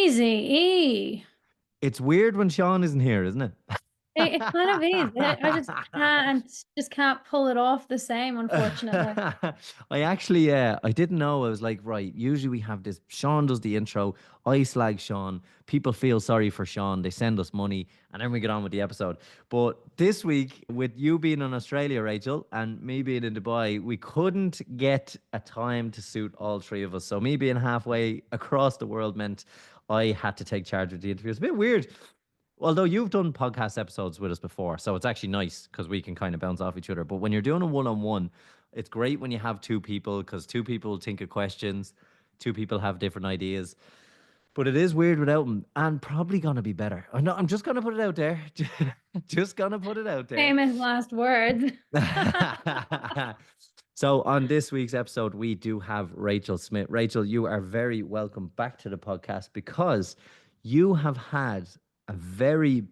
Easy. It's weird when Sean isn't here, isn't it? It kind of is. I just can't pull it off the same, unfortunately. I actually, I didn't know. I was like, right, usually we have this. Sean does the intro. I slag Sean. People feel sorry for Sean. They send us money, and then we get on with the episode. But this week, with you being in Australia, Rachel, and me being in Dubai, we couldn't get a time to suit all three of us. So me being halfway across the world meant I had to take charge of the interview. It's a bit weird. Although you've done podcast episodes with us before, so it's actually nice because we can kind of bounce off each other. But when you're doing a one-on-one, it's great when you have two people because two people think of questions, two people have different ideas. But it is weird without them, and probably gonna be better. I know. I'm just gonna put it out there. Just gonna put it out there. Famous last words. So on this week's episode, we do have Rachael Smyth. Rachel, you are very welcome back to the podcast because you have had a very,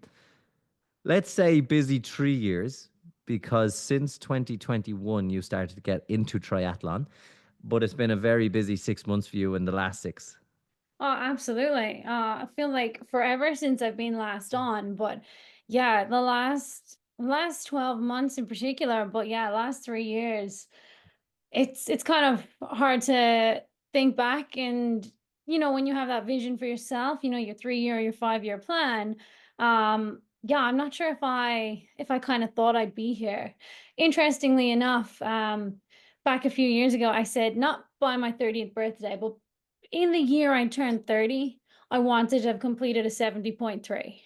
let's say, busy 3 years because since 2021 you started to get into triathlon, but it's been a very busy 6 months for you in the last six. Oh, absolutely. I feel like forever since I've been last on, but yeah, the last 12 months in particular, but yeah, last 3 years, it's kind of hard to think back and when you have that vision for yourself, your 3 year, your 5 year plan. Yeah, I'm not sure if I kind of thought I'd be here. Interestingly enough, back a few years ago, I said not by my 30th birthday, but in the year I turned 30, I wanted to have completed a 70.3.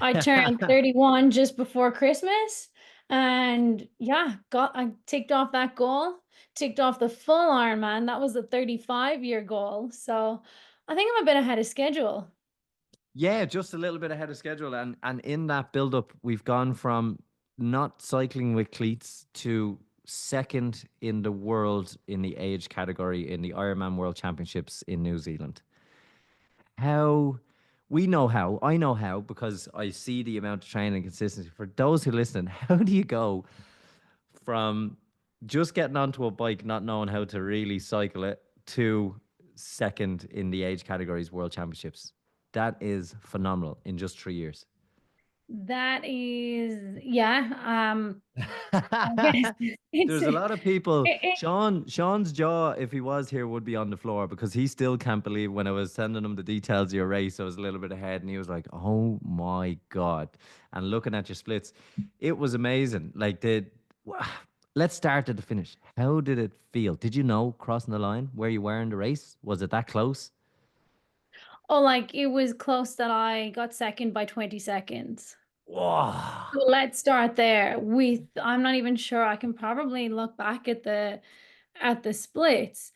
I turned 31 just before Christmas. And yeah, I ticked off that goal, ticked off the full Ironman. That was the 35-year goal. So I think I'm a bit ahead of schedule. Yeah, just a little bit ahead of schedule. And in that build up, we've gone from not cycling with cleats to second in the world in the age category in the Ironman World Championships in New Zealand. How we know how, I know how because I see the amount of training and consistency. For those who listen, how do you go from just getting onto a bike, not knowing how to really cycle it, to second in the age categories World Championships? That is phenomenal in just 3 years. That is, yeah. I guess it's There's a lot of people. it, Sean's jaw, if he was here, would be on the floor because he still can't believe when I was sending him the details of your race. I was a little bit ahead, and he was like, "Oh my god!" And looking at your splits, it was amazing. Like let's start at the finish. How did it feel? Did you know crossing the line where you were in the race? Was it that close? oh, like it was close that I got second by 20 seconds. Wow. So let's start there. I'm not even sure. I can probably look back at the splits,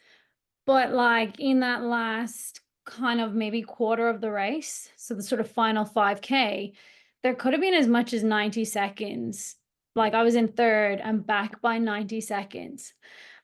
but like in that last kind of maybe quarter of the race, so the sort of final 5K, there could have been as much as 90 seconds. Like I was in third and back by 90 seconds.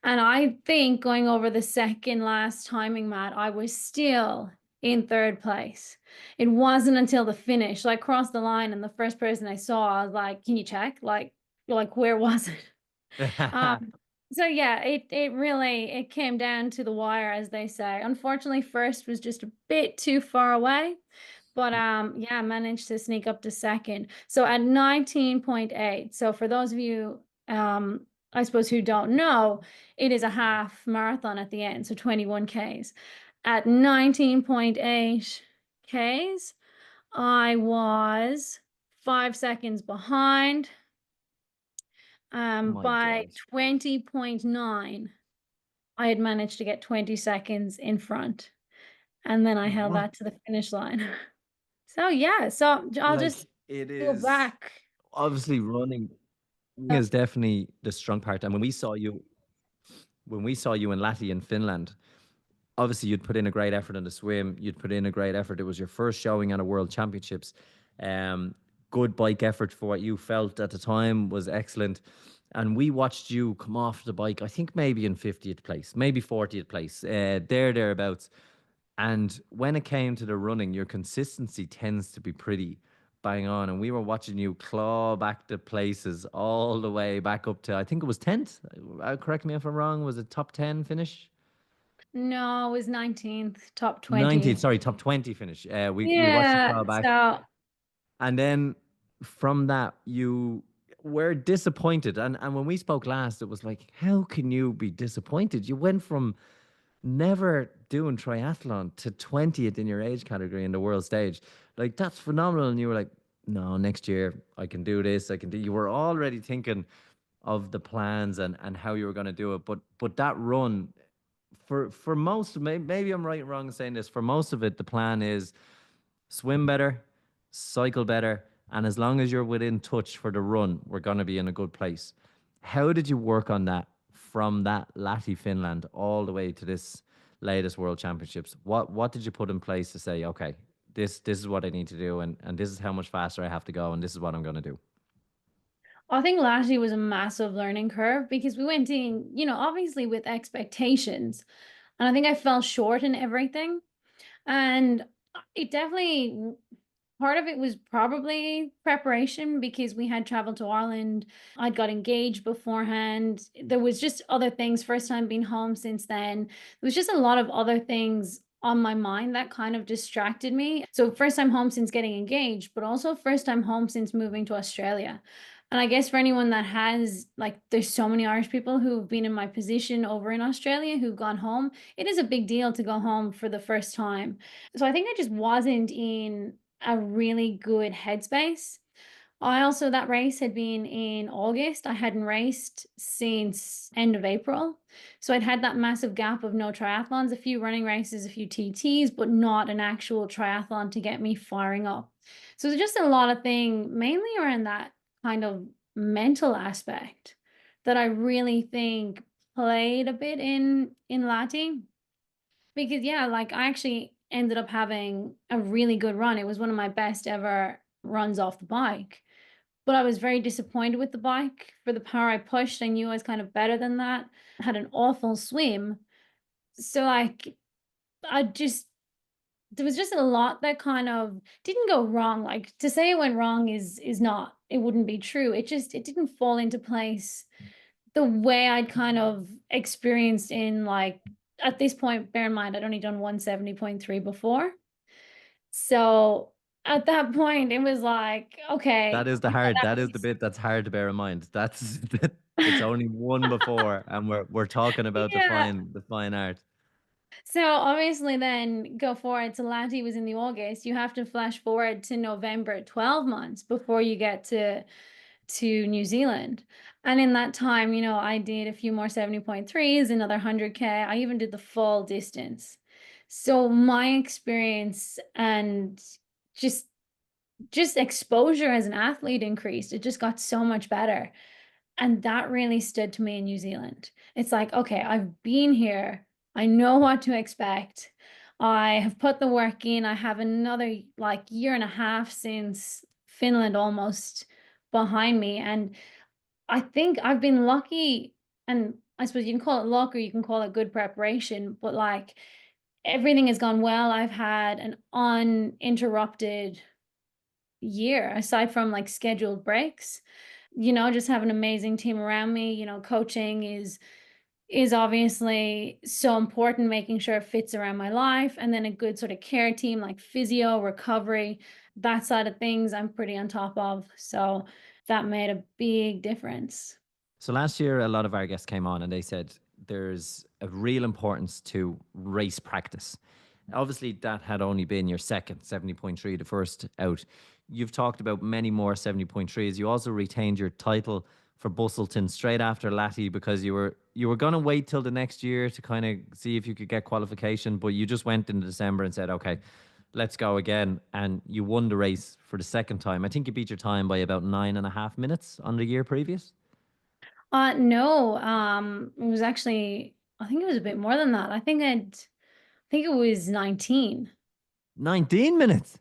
And I think going over the second last timing mat, I was still in third place. It wasn't until the finish, like crossed the line, and the first person I saw, I was like, "Can you check? Like where was it?" Um, so yeah, it really it came down to the wire, as they say. Unfortunately, first was just a bit too far away, but yeah, managed to sneak up to second. So at 19.8. So for those of you, I suppose who don't know, it is a half marathon at the end, so 21 Ks. At 19.8 Ks, I was 5 seconds behind. My By God. 20.9, I had managed to get 20 seconds in front, and then I held What? that to the finish line. So, yeah, so I'll Like just it go is back. obviously running is definitely the strong part. And when we saw you in Latvia in Finland, obviously you'd put in a great effort in the swim, you'd put in a great effort. It was your first showing at a World Championships. Um, Good bike effort for what you felt at the time was excellent. And we watched you come off the bike, I think maybe in 50th place, maybe 40th place, thereabouts. And when it came to the running, your consistency tends to be pretty bang on. And we were watching you claw back the places all the way back up to, I think it was 10th. Correct me if I'm wrong. Was it top 10 finish? No, it was 19th, top 19th, 20. sorry, top 20 finish. We watched the Yeah, trial back. so And then from that, you were disappointed. And when we spoke last, it was like, how can you be disappointed? You went from never doing triathlon to 20th in your age category in the world stage. Like, that's phenomenal. And you were like, no, next year I can do this. I can do. You were already thinking of the plans and how you were going to do it. But that run, for most, maybe I'm right or wrong in saying this. For most of it, the plan is swim better, cycle better, and as long as you're within touch for the run, we're going to be in a good place. How did you work on that from that Lahti, Finland, all the way to this latest World Championships? What did you put in place to say, okay, this is what I need to do, and this is how much faster I have to go, and this is what I'm going to do? I think last year was a massive learning curve because we went in, obviously with expectations. And I think I fell short in everything. And it definitely, part of it was probably preparation because we had traveled to Ireland. I'd got engaged beforehand. There was just other things, first time being home since then. There was just a lot of other things on my mind that kind of distracted me. So, first time home since getting engaged, but also first time home since moving to Australia. And I guess for anyone that has, like, there's so many Irish people who've been in my position over in Australia who've gone home. It is a big deal to go home for the first time. So I think I just wasn't in a really good headspace. I also, that race had been in August. I hadn't raced since end of April. So I'd had that massive gap of no triathlons, a few running races, a few TTs, but not an actual triathlon to get me firing up. So there's just a lot of things, mainly around that kind of mental aspect that I really think played a bit in Lati. Because yeah, like I actually ended up having a really good run. It was one of my best ever runs off the bike. But I was very disappointed with the bike. For the power I pushed, I knew I was kind of better than that. I had an awful swim. So like I just there was just a lot that kind of didn't go wrong. Like to say it went wrong is not, it wouldn't be true. It didn't fall into place the way I'd kind of experienced in, like, at this point, bear in mind, I'd only done 170.3 before. So at that point, it was like, That okay, is the yeah, hard. that That is the was bit that's hard to bear in mind. That's it's only one before, and we're talking about yeah. the fine art. So obviously then go forward. So Lanty was in the August. You have to flash forward to November, 12 months before you get to New Zealand. And in that time, I did a few more 70.3s, another 100K. I even did the full distance. So my experience and just just exposure as an athlete increased. It just got so much better. And that really stood to me in New Zealand. It's like, okay, I've been here. I know what to expect. I have put the work in. I have another like year and a half since Finland almost behind me. And I think I've been lucky. And I suppose you can call it luck or you can call it good preparation, but like everything has gone well. I've had an uninterrupted year aside from like scheduled breaks. Just have an amazing team around me. Coaching is obviously so important, making sure it fits around my life, and then a good sort of care team like physio, recovery, that side of things I'm pretty on top of. So that made a big difference. So last year, a lot of our guests came on and they said there's a real importance to race practice. Obviously, that had only been your second 70.3, the first out. You've talked about many more 70.3s. You also retained your title for Busselton straight after Lati because you were gonna wait till the next year to kind of see if you could get qualification, but you just went in December and said, okay, let's go again. And you won the race for the second time. I think you beat your time by about 9.5 minutes on the year previous. No, it was actually, I think it was a bit more than that. I think it was 19. 19 minutes.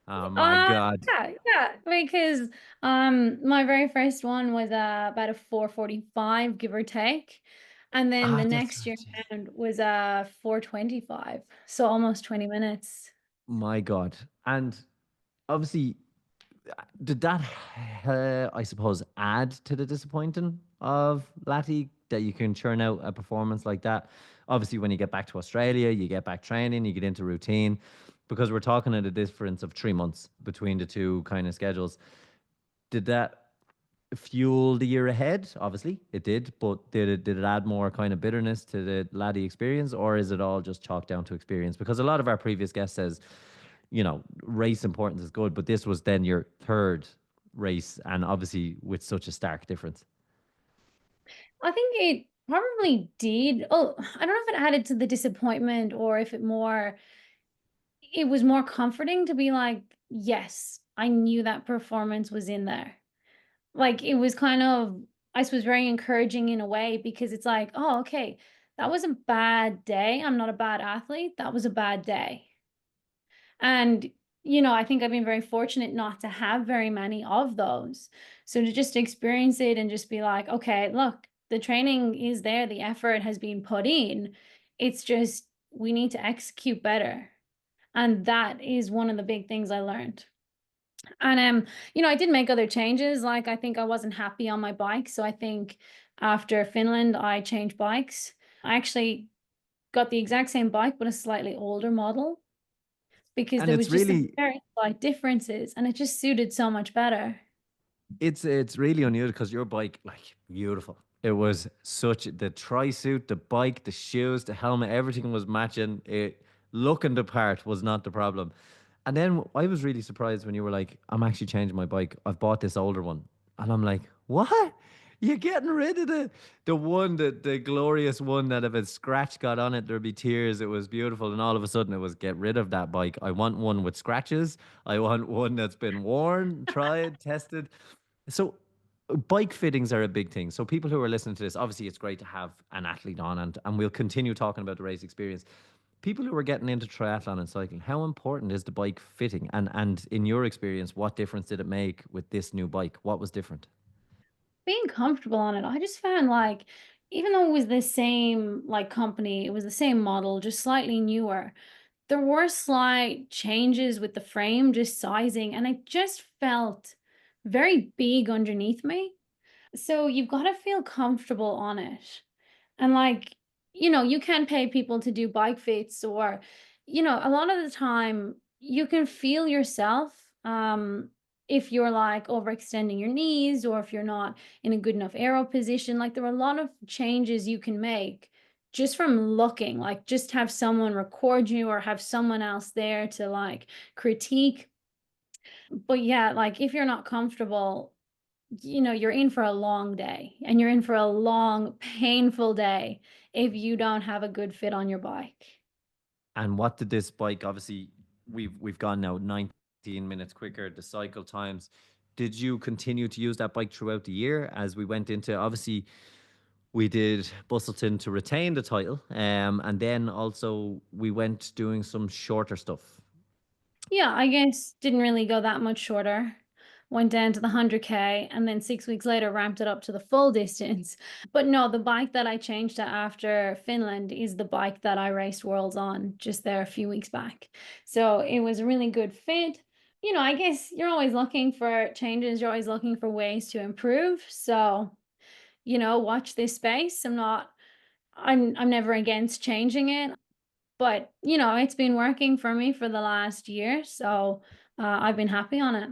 Oh my Uh, God. yeah, because my very first one was about a 4:45, give or take. And then Ah, the that's next year round was a 4:25. So almost 20 minutes. my God. And obviously, did that, I suppose, add to the disappointing of Lati that you can churn out a performance like that? Obviously, when you get back to Australia, you get back training, you get into routine, because we're talking at a difference of 3 months between the two kind of schedules. Did that fuel the year ahead? Obviously, it did, but did it add more kind of bitterness to the laddie experience, or is it all just chalked down to experience? Because a lot of our previous guests says, race importance is good, but this was then your third race, and obviously with such a stark difference. I think it probably did. Oh, I don't know if it added to the disappointment or if it was more comforting to be like, yes, I knew that performance was in there. Like it was kind of, I suppose, very encouraging in a way because it's like, oh, okay, that was a bad day. I'm not a bad athlete. That was a bad day. And, I think I've been very fortunate not to have very many of those. So to just experience it and just be like, okay, look, the training is there, the effort has been put in. It's just we need to execute better. And that is one of the big things I learned. And I did make other changes. Like I think I wasn't happy on my bike. So I think after Finland, I changed bikes. I actually got the exact same bike, but a slightly older model because And there was it's just some really very slight differences and it just suited so much better. it's really unusual because your bike, like, beautiful. It was such the tri suit, the bike, the shoes, the helmet, everything was matching. It looking the part was not the problem. And then I was really surprised when you were like, "I'm actually changing my bike. I've bought this older one," and I'm like, "What? You're getting rid of the glorious one that if a scratch got on it, there'd be tears. It was beautiful, and all of a sudden it was get rid of that bike. I want one with scratches. I want one that's been worn, tried, tested." So bike fittings are a big thing. So people who are listening to this, obviously it's great to have an athlete on, and we'll continue talking about the race experience. People who are getting into triathlon and cycling, how important is the bike fitting? And in your experience, what difference did it make with this new bike? What was different? Being comfortable on it, I just found like, even though it was the same like company, it was the same model, just slightly newer. There were slight changes with the frame, just sizing, and it just felt very big underneath me. So you've got to feel comfortable on it. And like, you can pay people to do bike fits or, a lot of the time you can feel yourself if you're like overextending your knees or if you're not in a good enough aero position. Like there are a lot of changes you can make just from looking, like just have someone record you or have someone else there to like critique. But yeah, like if you're not comfortable, you're in for a long day and you're in for a long, painful day if you don't have a good fit on your bike. And what did this bike? Obviously, we've gone now 19 minutes quicker. The cycle times. Did you continue to use that bike throughout the year as we went into? Obviously, we did Busselton to retain the title, and then also we went doing some shorter stuff. Yeah, I guess didn't really go that much shorter. Went down to the 100K and then 6 weeks later ramped it up to the full distance. But no, the bike that I changed to after Finland is the bike that I raced Worlds on just there a few weeks back. So it was a really good fit. I guess you're always looking for changes, you're always looking for ways to improve. So, watch this space. I'm never against changing it. But, it's been working for me for the last year, so, I've been happy on it.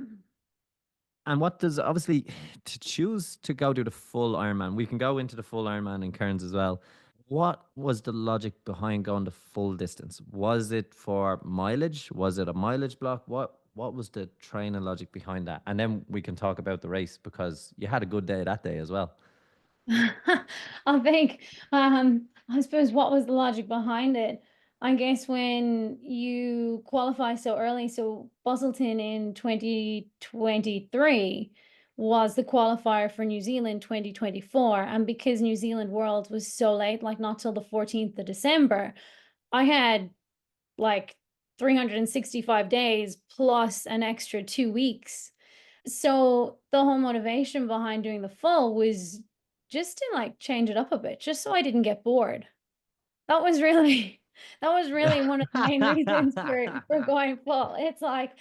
And what does, obviously, to choose to go do the full Ironman? We can go into the full Ironman in Cairns as well. What was the logic behind going the full distance? Was it for mileage? Was it a mileage block? What was the training logic behind that? And then we can talk about the race because you had a good day that day as well. I think, I suppose what was the logic behind it? I guess when you qualify so early, so Busselton in 2023 was the qualifier for New Zealand 2024. And because New Zealand World was so late, like not till the 14th of December, I had like 365 days plus an extra 2 weeks. So the whole motivation behind doing the full was just to like change it up a bit, just so I didn't get bored. That was really that was really one of the main reasons for going full. It's like,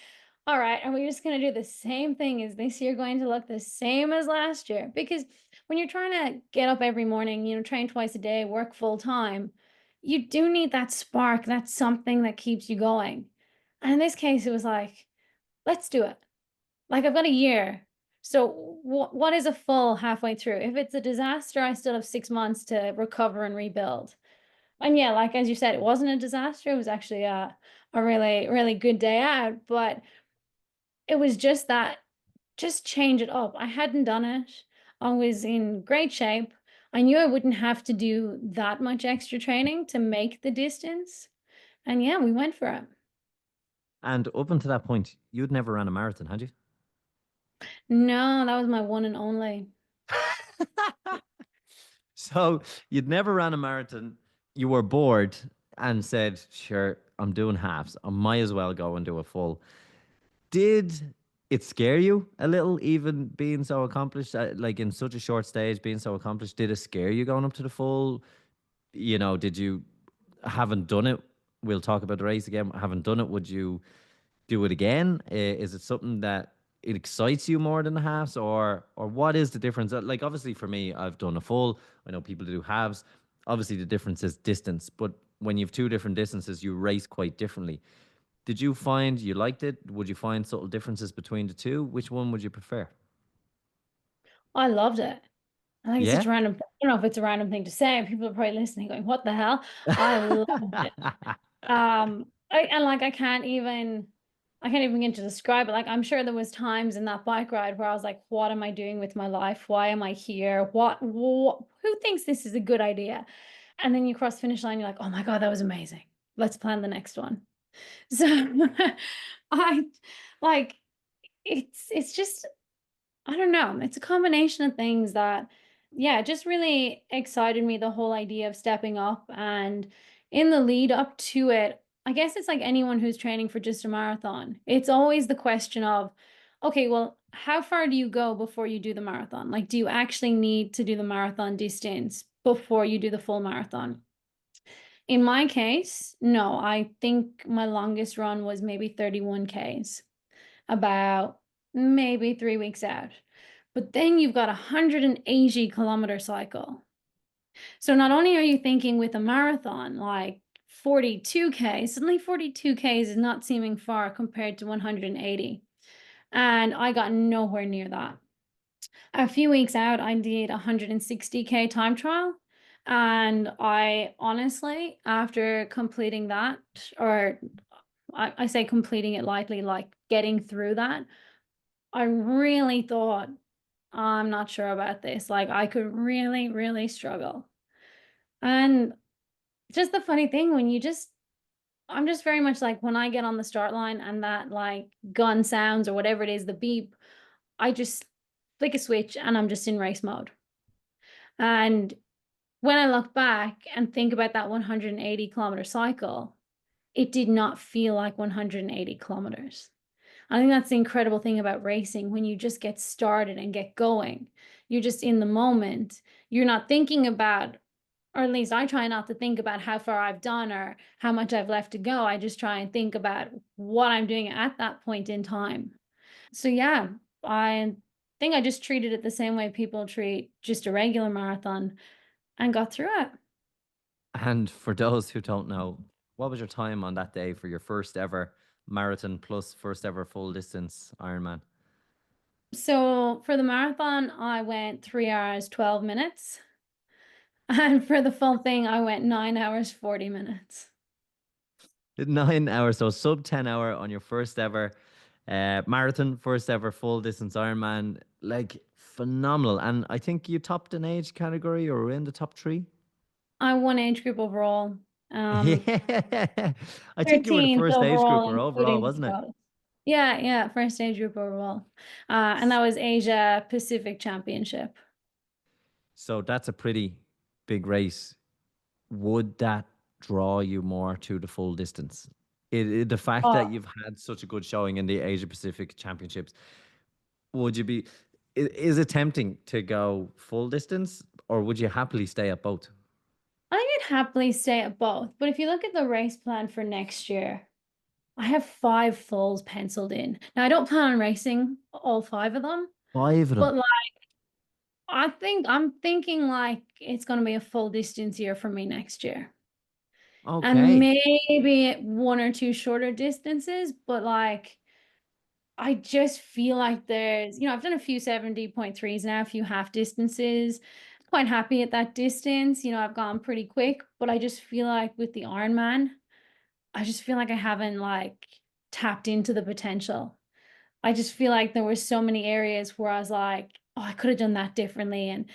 all right, are we just gonna do the same thing? Is this year going to look the same as last year? Because when you're trying to get up every morning, train twice a day, work full time, you do need that spark, that's something that keeps you going. And in this case, it was like, let's do it. Like, I've got a year. So what is a full halfway through? If it's a disaster, I still have 6 months to recover and rebuild. And yeah, like as you said, it wasn't a disaster. It was actually a really, really good day out. But it was just that, just change it up. I hadn't done it. I was in great shape. I knew I wouldn't have to do that much extra training to make the distance. And yeah, we went for it. And up until that point, you'd never ran a marathon, had you? No, that was my one and only. So you'd never ran a marathon. You were bored and said, "Sure, I'm doing halves. I might as well go and do a full." Did it scare you a little, even being so accomplished, like in such a short stage, being so accomplished? Did it scare you going up to the full? Did you haven't done it? We'll talk about the race again. Haven't done it. Would you do it again? Is it something that it excites you more than the halves, or what is the difference? Like obviously for me, I've done a full. I know people do halves. Obviously, the difference is distance, but when you have two different distances, you race quite differently. Did you find you liked it? Would you find subtle differences between the two? Which one would you prefer? I loved it. I think it's such Yeah. a random, I don't know if it's a random thing to say. People are probably listening going, what the hell? I loved it. And like I can't even begin to describe it. Like I'm sure there was times in that bike ride where I was like, what am I doing with my life? Why am I here? What who thinks this is a good idea? And then you cross the finish line, you're like, oh my God, that was amazing. Let's plan the next one. So I like it's just I don't know. It's a combination of things that, yeah, just really excited me, the whole idea of stepping up. And in the lead up to it, I guess it's like anyone who's training for just a marathon. It's always the question of, okay, well, how far do you go before you do the marathon? Like, do you actually need to do the marathon distance before you do the full marathon? In my case, no, I think my longest run was maybe 31 Ks, about maybe 3 weeks out. But then you've got a 180-kilometer cycle. So not only are you thinking with a marathon, like 42K, suddenly 42Ks is not seeming far compared to 180. And I got nowhere near that. A few weeks out, I did a 160K time trial. And I honestly, after completing that, or I say completing it lightly, like getting through that, I really thought, I'm not sure about this. Like, I could really, really struggle. And just the funny thing when I'm just very much like when I get on the start line and that like gun sounds or whatever it is, the beep, I just flick a switch and I'm just in race mode. And when I look back and think about that 180-kilometer cycle, it did not feel like 180 kilometers. I think that's the incredible thing about racing. When you just get started and get going, you're just in the moment. You're not thinking about, or at least I try not to think about how far I've done or how much I've left to go. I just try and think about what I'm doing at that point in time. So yeah, I think I just treated it the same way people treat just a regular marathon and got through it. And for those who don't know, what was your time on that day for your first ever marathon plus first ever full distance Ironman? So for the marathon, I went 3 hours, 12 minutes. And for the full thing, I went 9 hours, 40 minutes. 9 hours, so sub 10 hour on your first ever marathon, first ever full distance Ironman. Like phenomenal. And I think you topped an age category or were in the top three. I won age group overall, um, Yeah. I think you were the 13th first age overall, grouper overall, including the wasn't it? pros. Yeah, yeah, first age group overall. And that was Asia Pacific Championship. So that's a pretty big race. Would that draw you more to the full distance? The fact that Oh, you've had such a good showing in the Asia Pacific Championships, would you be, is it tempting to go full distance or would you happily stay at both? I think I'd happily stay at both. But if you look at the race plan for next year, I have 5 fulls penciled in. Now, I don't plan on racing all 5 of them, Five of but them. like, I'm thinking like it's going to be a full distance year for me next year. and Okay. maybe one or two shorter distances, but like I just feel like I've done a few 70.3s now, a few half distances. Quite happy at that distance. I've gone pretty quick, but I just feel like with the Ironman, I just feel like I haven't like tapped into the potential. I just feel like there were so many areas where I was like, oh, I could have done that differently, and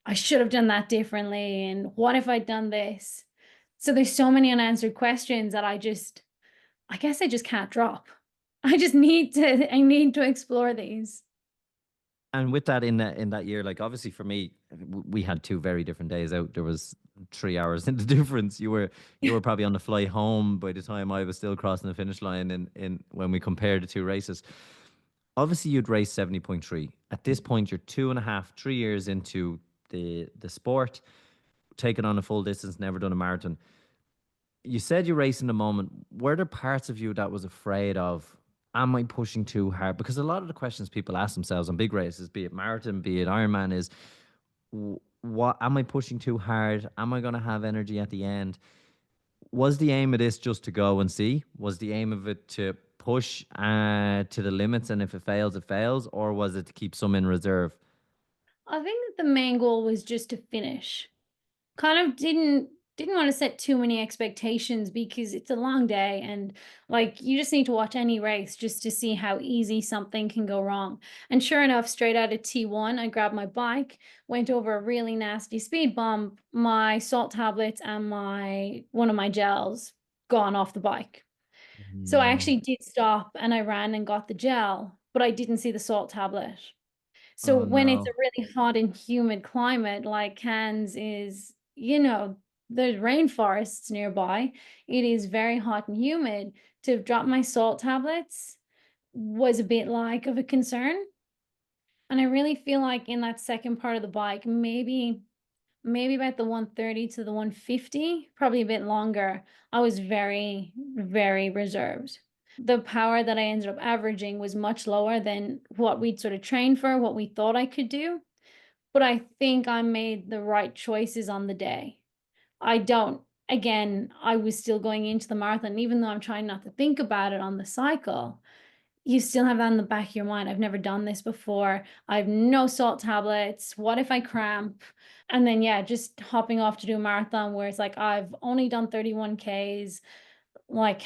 I should have done that differently, and what if I'd done this? So there's so many unanswered questions that I guess I just can't drop. I need to explore these. And with that, in that year, like obviously for me, we had two very different days out. There was 3 hours in the difference. You were probably on the flight home by the time I was still crossing the finish line. In when we compared the two races, obviously you'd race 70.3. At this point, you're 2.5, 3 years into the sport, taking on a full distance, never done a marathon. You said you race in the moment. Were there parts of you that was afraid of? Am I pushing too hard? Because a lot of the questions people ask themselves on big races, be it marathon, be it Ironman, is what am I pushing too hard? Am I going to have energy at the end? Was the aim of this just to go and see? Was the aim of it to push to the limits, and if it fails, or was it to keep some in reserve? I think that the main goal was just to finish. Kind of didn't want to set too many expectations because it's a long day, and like you just need to watch any race just to see how easy something can go wrong. And sure enough, straight out of T1, I grabbed my bike, went over a really nasty speed bump, my salt tablets and my one of my gels gone off the bike. So I No. actually did stop and I ran and got the gel, but I didn't see the salt tablet. So Oh when it's a no. really hot and humid climate like Cairns is, there's rainforests nearby. It is very hot and humid. To drop my salt tablets was a bit like of a concern. And I really feel like in that second part of the bike, maybe about the 130 to the 150, probably a bit longer, I was very, very reserved. The power that I ended up averaging was much lower than what we'd sort of trained for, what we thought I could do. But I think I made the right choices on the day. Again, I was still going into the marathon, even though I'm trying not to think about it on the cycle. You still have that in the back of your mind. I've never done this before. I have no salt tablets. What if I cramp? And then, yeah, just hopping off to do a marathon where it's like, I've only done 31 Ks. Like,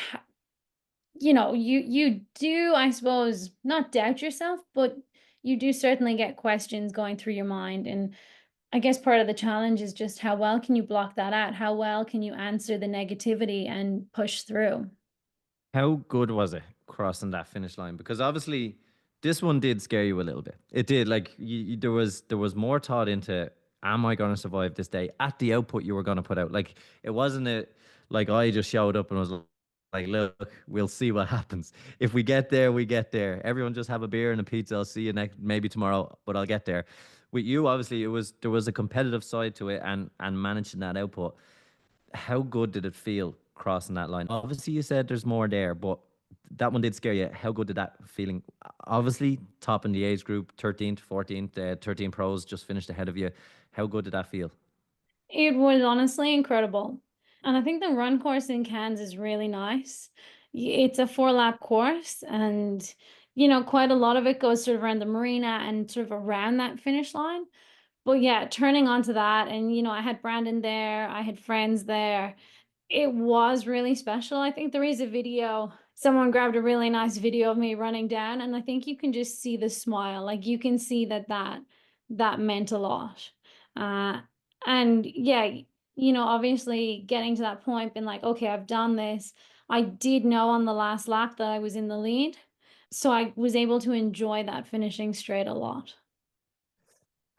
you do, I suppose, not doubt yourself, but you do certainly get questions going through your mind. And I guess part of the challenge is just how well can you block that out? How well can you answer the negativity and push through? How good was it crossing that finish line? Because obviously, this one did scare you a little bit. It did. Like there was more thought into, am I going to survive this day? At the output you were going to put out, like it wasn't like I just showed up and was like, look, we'll see what happens. If we get there, we get there. Everyone just have a beer and a pizza. I'll see you next, maybe tomorrow, but I'll get there. With you, obviously, there was a competitive side to it, and managing that output. How good did it feel crossing that line? Obviously, you said there's more there, but that one did scare you. How good did that feeling? Obviously, top in the age group, 13th, 14th, 13 pros just finished ahead of you. How good did that feel? It was honestly incredible. And I think the run course in Cairns is really nice. It's a 4-lap course, and quite a lot of it goes sort of around the marina and sort of around that finish line. But yeah, turning onto that, and I had Brandon there, I had friends there. It was really special. I think there is a video. Someone grabbed a really nice video of me running down, and I think you can just see the smile. Like you can see that meant a lot. Uh, and yeah, obviously getting to that point, being like, okay, I've done this. I did know on the last lap that I was in the lead, so I was able to enjoy that finishing straight a lot.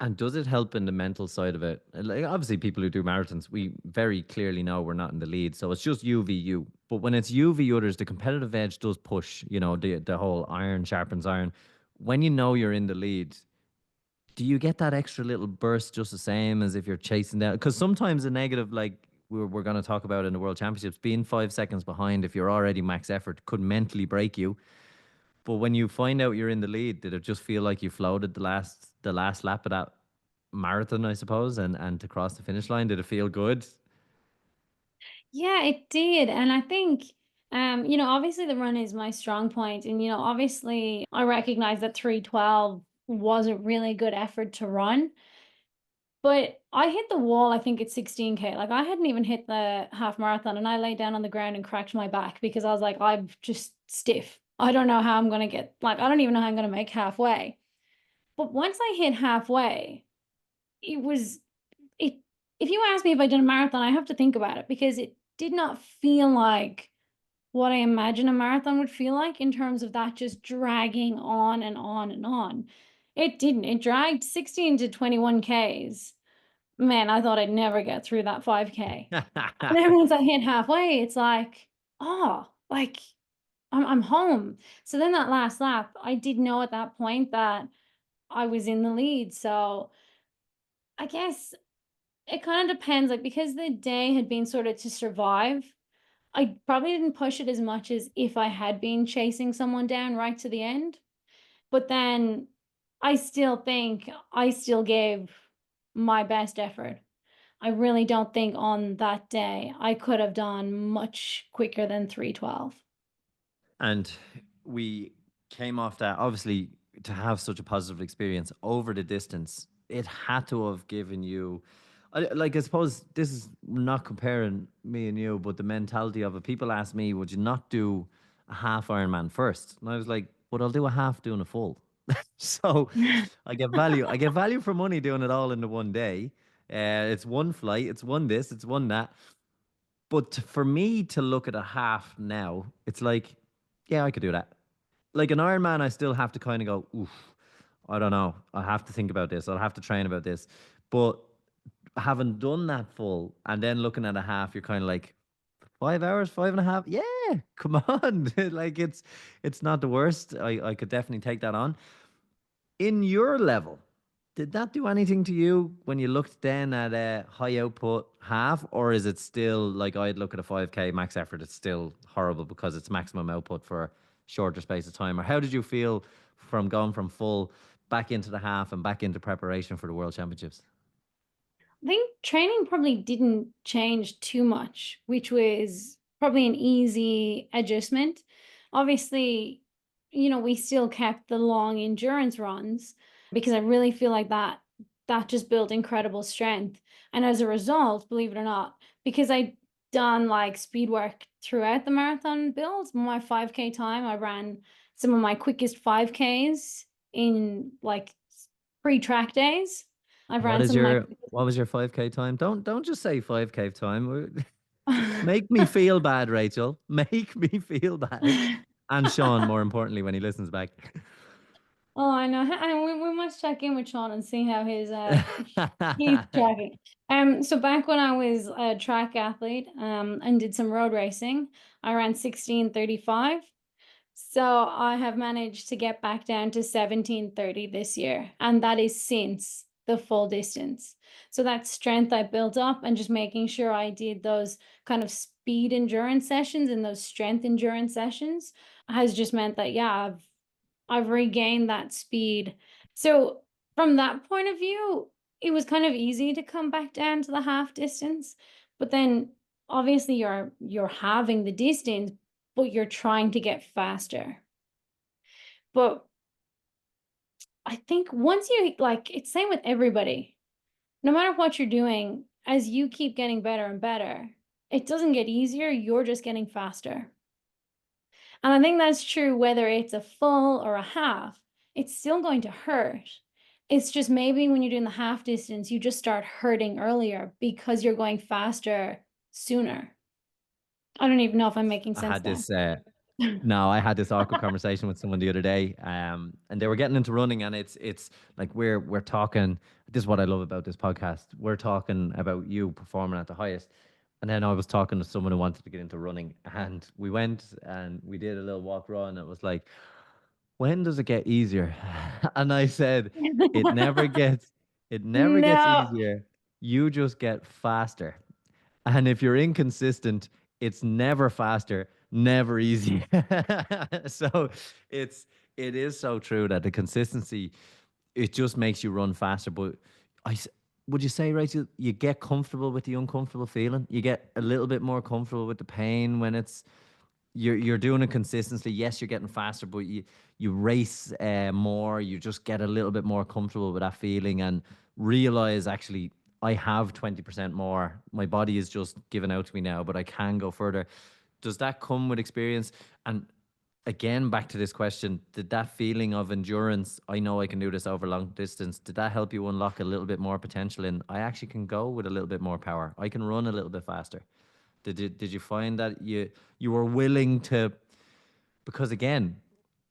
And does it help in the mental side of it? Like obviously, people who do marathons, we very clearly know we're not in the lead, so it's just you v you. But when it's you v others, the competitive edge does push. The whole iron sharpens iron. When you know you're in the lead, do you get that extra little burst just the same as if you're chasing down? Because sometimes a negative, like we're going to talk about in the World Championships, being 5 seconds behind if you're already max effort could mentally break you. But when you find out you're in the lead, did it just feel like you floated the last lap of that marathon, I suppose, and to cross the finish line? Did it feel good? Yeah, it did. And I think, obviously the run is my strong point. And, obviously I recognize that 3:12 was a really good effort to run. But I hit the wall, I think, at 16K. Like, I hadn't even hit the half marathon and I lay down on the ground and cracked my back because I was like, I'm just stiff. I don't know how I'm going to get, like, I don't even know how I'm going to make halfway. But once I hit halfway, it was, it, if you ask me if I did a marathon, I have to think about it because it did not feel like what I imagine a marathon would feel like in terms of that just dragging on and on and on. It didn't. It dragged 16 to 21 Ks. Man, I thought I'd never get through that 5K. And then once I hit halfway, it's like, oh, like I'm home. So then that last lap, I did know at that point that I was in the lead. So I guess it kind of depends, like because the day had been sort of to survive, I probably didn't push it as much as if I had been chasing someone down right to the end. But then I still think I still gave my best effort. I really don't think on that day I could have done much quicker than 3:12. And we came off that, obviously, to have such a positive experience over the distance. It had to have given you, like, I suppose this is not comparing me and you, but the mentality of it. People ask me, would you not do a half Ironman first? And I was like, but I'll do a half doing a full. So I get value for money doing it all in the one day. It's one flight, it's one this, it's one that. But for me to look at a half now, it's like, yeah, I could do that. Like an Ironman, I still have to kind of go, oof, I don't know. I have to think about this. I'll have to train about this. But having done that full and then looking at a half, you're kind of like, 5 hours, 5.5. Yeah, come on. Like it's not the worst. I could definitely take that on. In your level, did that do anything to you when you looked then at a high output half, or is it still like I'd look at a 5K max effort? It's still horrible because it's maximum output for a shorter space of time. Or how did you feel from going from full back into the half and back into preparation for the World Championships? I think training probably didn't change too much, which was probably an easy adjustment. Obviously, we still kept the long endurance runs because I really feel like that just built incredible strength. And as a result, believe it or not, because I done like speed work throughout the marathon build, my 5K time, I ran some of my quickest 5Ks in like pre-track days. I've ran some of my What was your 5K time? Don't just say 5K time. Make me feel bad, Rachel. Make me feel bad. And Sean, more importantly, when he listens back. Oh, I know. And we must check in with Sean and see how he's tracking. So back when I was a track athlete, and did some road racing, I ran 16:35. So I have managed to get back down to 17:30 this year, and that is since the full distance. So that strength I built up and just making sure I did those kind of speed endurance sessions and those strength endurance sessions has just meant that, yeah, I've regained that speed. So from that point of view, it was kind of easy to come back down to the half distance. But then obviously you're having the distance, but you're trying to get faster. But I think once you like it's same with everybody. No matter what you're doing, as you keep getting better and better, it doesn't get easier, you're just getting faster. And I think that's true whether it's a full or a half, it's still going to hurt. It's just maybe when you're doing the half distance, you just start hurting earlier because you're going faster sooner. I don't even know if I'm making I sense had there. this No, I had this awkward conversation with someone the other day, and they were getting into running, and it's like we're talking. This is what I love about this podcast. We're talking about you performing at the highest, and then I was talking to someone who wanted to get into running, and we went and we did a little walk run. It was like, when does it get easier? And I said, it never gets, it never gets No. easier. You just get faster. And if you're inconsistent, it's never faster, never easy. So it's it is so true that the consistency, it just makes you run faster. But I would you say, Rachel, you get comfortable with the uncomfortable feeling? You get a little bit more comfortable with the pain when it's you're doing it consistently. Yes, you're getting faster, but you race more. You just get a little bit more comfortable with that feeling and realize actually I have 20% more. My body is just giving out to me now, but I can go further. Does that come with experience? And again, back to this question, did that feeling of endurance, I know I can do this over long distance, did that help you unlock a little bit more potential in I actually can go with a little bit more power? I can run a little bit faster. Did you find that you were willing to, because again,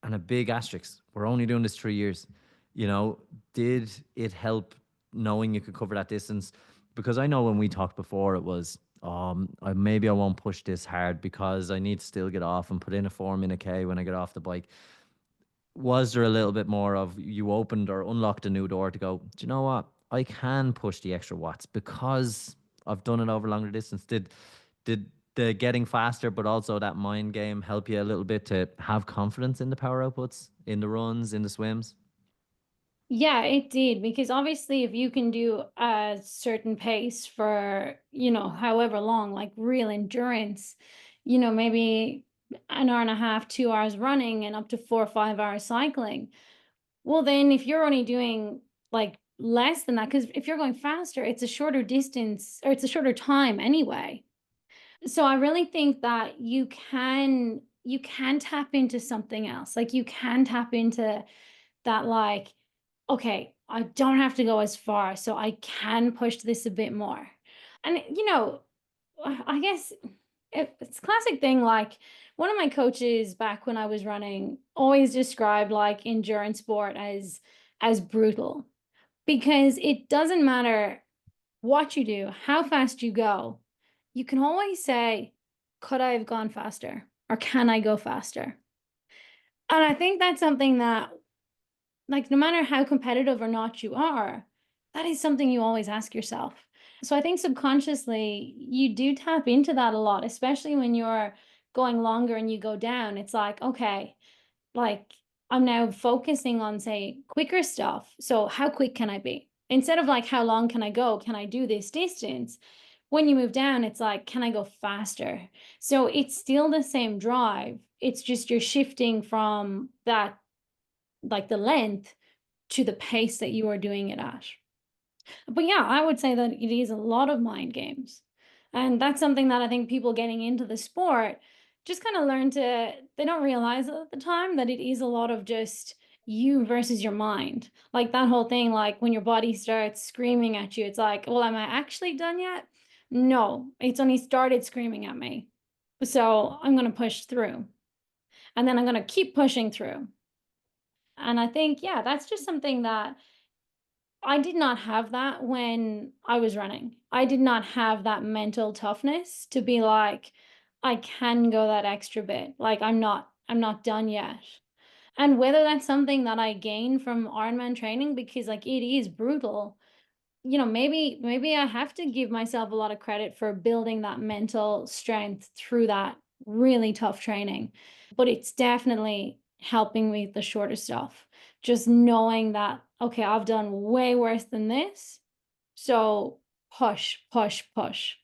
and a big asterisk, we're only doing this 3 years. You know, did it help knowing you could cover that distance? Because I know when we talked before, it was, maybe I won't push this hard because I need to still get off and put in a 4 minute K when I get off the bike. Was there a little bit more of you opened or unlocked a new door to go, do you know what? I can push the extra watts because I've done it over longer distance. Did the getting faster, but also that mind game help you a little bit to have confidence in the power outputs, in the runs, in the swims? Yeah, it did, because obviously if you can do a certain pace for, however long, like real endurance, maybe an hour and a half, 2 hours running and up to 4 or 5 hours cycling. Well, then if you're only doing like less than that, because if you're going faster, it's a shorter distance or it's a shorter time anyway. So I really think that you can tap into something else. Like you can tap into that, like, okay, I don't have to go as far, so I can push this a bit more. And I guess it's a classic thing. Like one of my coaches back when I was running always described like endurance sport as brutal, because it doesn't matter what you do, how fast you go. You can always say, could I have gone faster? Or can I go faster? And I think that's something that, like, no matter how competitive or not you are, that is something you always ask yourself. So I think subconsciously you do tap into that a lot, especially when you're going longer and you go down. It's like, okay, like I'm now focusing on, say, quicker stuff. So how quick can I be? Instead of like, how long can I go? Can I do this distance? When you move down, it's like, can I go faster? So it's still the same drive. It's just you're shifting from that, like the length, to the pace that you are doing it at. But yeah, I would say that it is a lot of mind games. And that's something that I think people getting into the sport just kind of learn to, they don't realize it at the time that it is a lot of just you versus your mind. Like that whole thing, like when your body starts screaming at you, it's like, well, am I actually done yet? No, it's only started screaming at me. So I'm going to push through, and then I'm going to keep pushing through. And I think, yeah, that's just something that I did not have that when I was running. I did not have that mental toughness to be like, I can go that extra bit. Like I'm not done yet. And whether that's something that I gain from Ironman training, because like it is brutal, maybe I have to give myself a lot of credit for building that mental strength through that really tough training. But it's definitely helping me with the shorter stuff. Just knowing that, okay, I've done way worse than this. So push, push, push.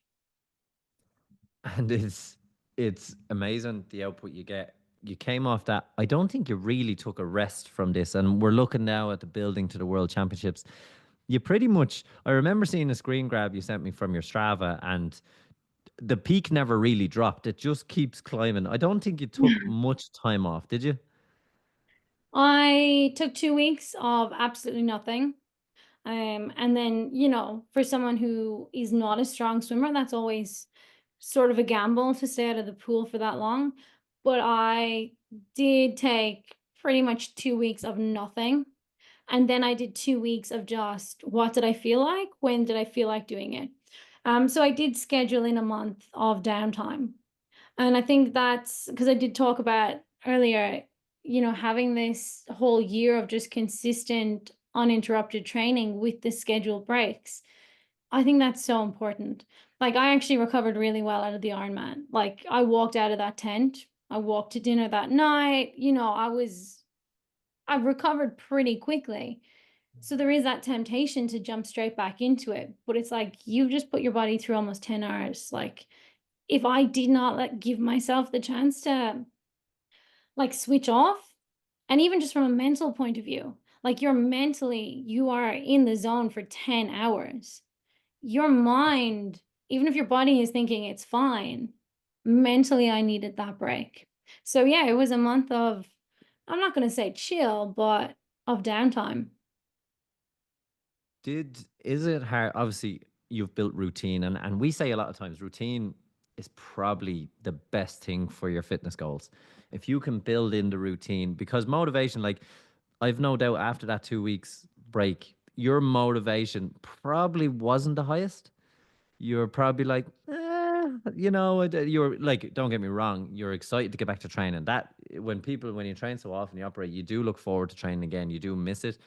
And it's amazing the output you get. You came off that. I don't think you really took a rest from this. And we're looking now at the building to the World Championships. You pretty much, I remember seeing a screen grab you sent me from your Strava, and the peak never really dropped. It just keeps climbing. I don't think you took much time off, did you? I took 2 weeks of absolutely nothing. And then, for someone who is not a strong swimmer, that's always sort of a gamble to stay out of the pool for that long. But I did take pretty much 2 weeks of nothing. And then I did 2 weeks of just what did I feel like? When did I feel like doing it? So I did schedule in a month of downtime. And I think that's because I did talk about earlier, having this whole year of just consistent, uninterrupted training with the scheduled breaks. I think that's so important. Like I actually recovered really well out of the Ironman. Like I walked out of that tent, I walked to dinner that night. I recovered pretty quickly. So there is that temptation to jump straight back into it, but it's like you've just put your body through almost 10 hours. Like if I did not give myself the chance to like switch off, and even just from a mental point of view, like you are in the zone for 10 hours. Your mind, even if your body is thinking it's fine, mentally I needed that break. So yeah, it was a month of, I'm not going to say chill, but of downtime. Is it hard? Obviously, you've built routine, and we say a lot of times routine is probably the best thing for your fitness goals. If you can build in the routine, because motivation, like I've no doubt after that 2 weeks break, your motivation probably wasn't the highest. You're probably like, you're like, don't get me wrong, you're excited to get back to training. That when you train so often, you operate, you do look forward to training again. You do miss it.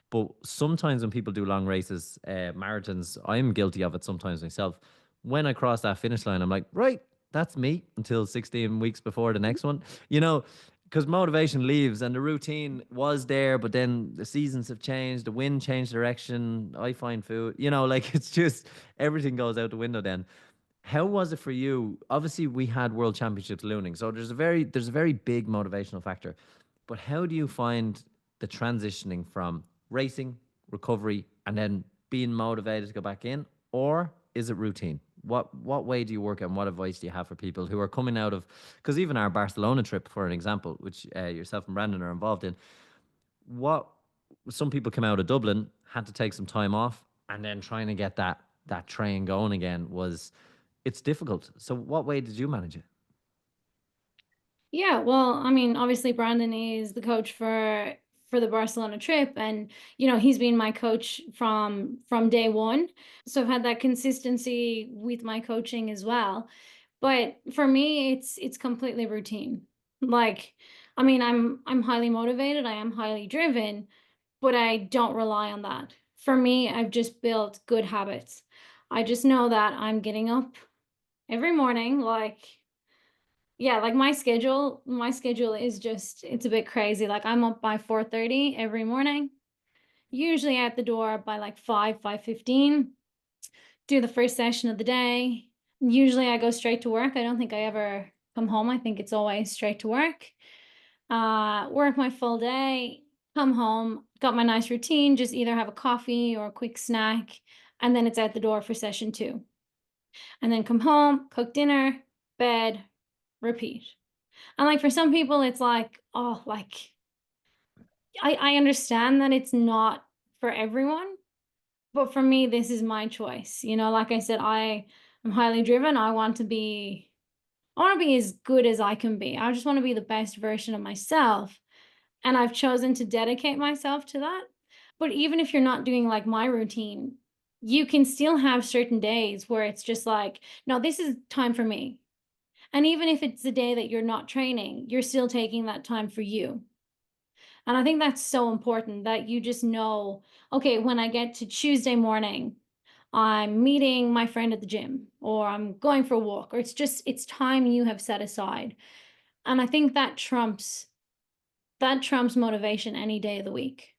But sometimes when people do long races, marathons, I'm guilty of it sometimes myself. When I cross that finish line, I'm like, right, that's me until 16 weeks before the next one. You know, because motivation leaves and the routine was there, but then the seasons have changed, the wind changed direction. I find food, like it's just everything goes out the window then. How was it for you? Obviously, we had World Championships looming, so there's a very big motivational factor. But how do you find the transitioning from racing, recovery, and then being motivated to go back in, or is it routine? What way do you work and what advice do you have for people who are coming out of? Because even our Barcelona trip, for an example, which yourself and Brandon are involved in, what some people come out of Dublin had to take some time off, and then trying to get that train going again was it's difficult. So what way did you manage it? Yeah, well, I mean, obviously Brandon is the coach for the Barcelona trip, and he's been my coach from day one. So I've had that consistency with my coaching as well. But for me, it's completely routine. Like, I mean, I'm highly motivated, I am highly driven, but I don't rely on that. For me, I've just built good habits. I just know that I'm getting up every morning, like yeah, like my schedule is just it's a bit crazy. Like I'm up by 4:30 every morning, usually at the door by like 5:15. Do the first session of the day. Usually I go straight to work. I don't think I ever come home. I think it's always straight to work. Work my full day, come home, got my nice routine, just either have a coffee or a quick snack, and then it's out the door for session 2. And then come home, cook dinner, bed, repeat. And like for some people, it's like, oh, like I understand that it's not for everyone, but for me, this is my choice. Like I said, I'm highly driven. I want to be as good as I can be. I just want to be the best version of myself. And I've chosen to dedicate myself to that. But even if you're not doing like my routine, you can still have certain days where it's just like, no, this is time for me. And even if it's a day that you're not training, you're still taking that time for you. And I think that's so important that you just know, okay, when I get to Tuesday morning, I'm meeting my friend at the gym or I'm going for a walk or it's time you have set aside. And I think that trumps motivation any day of the week.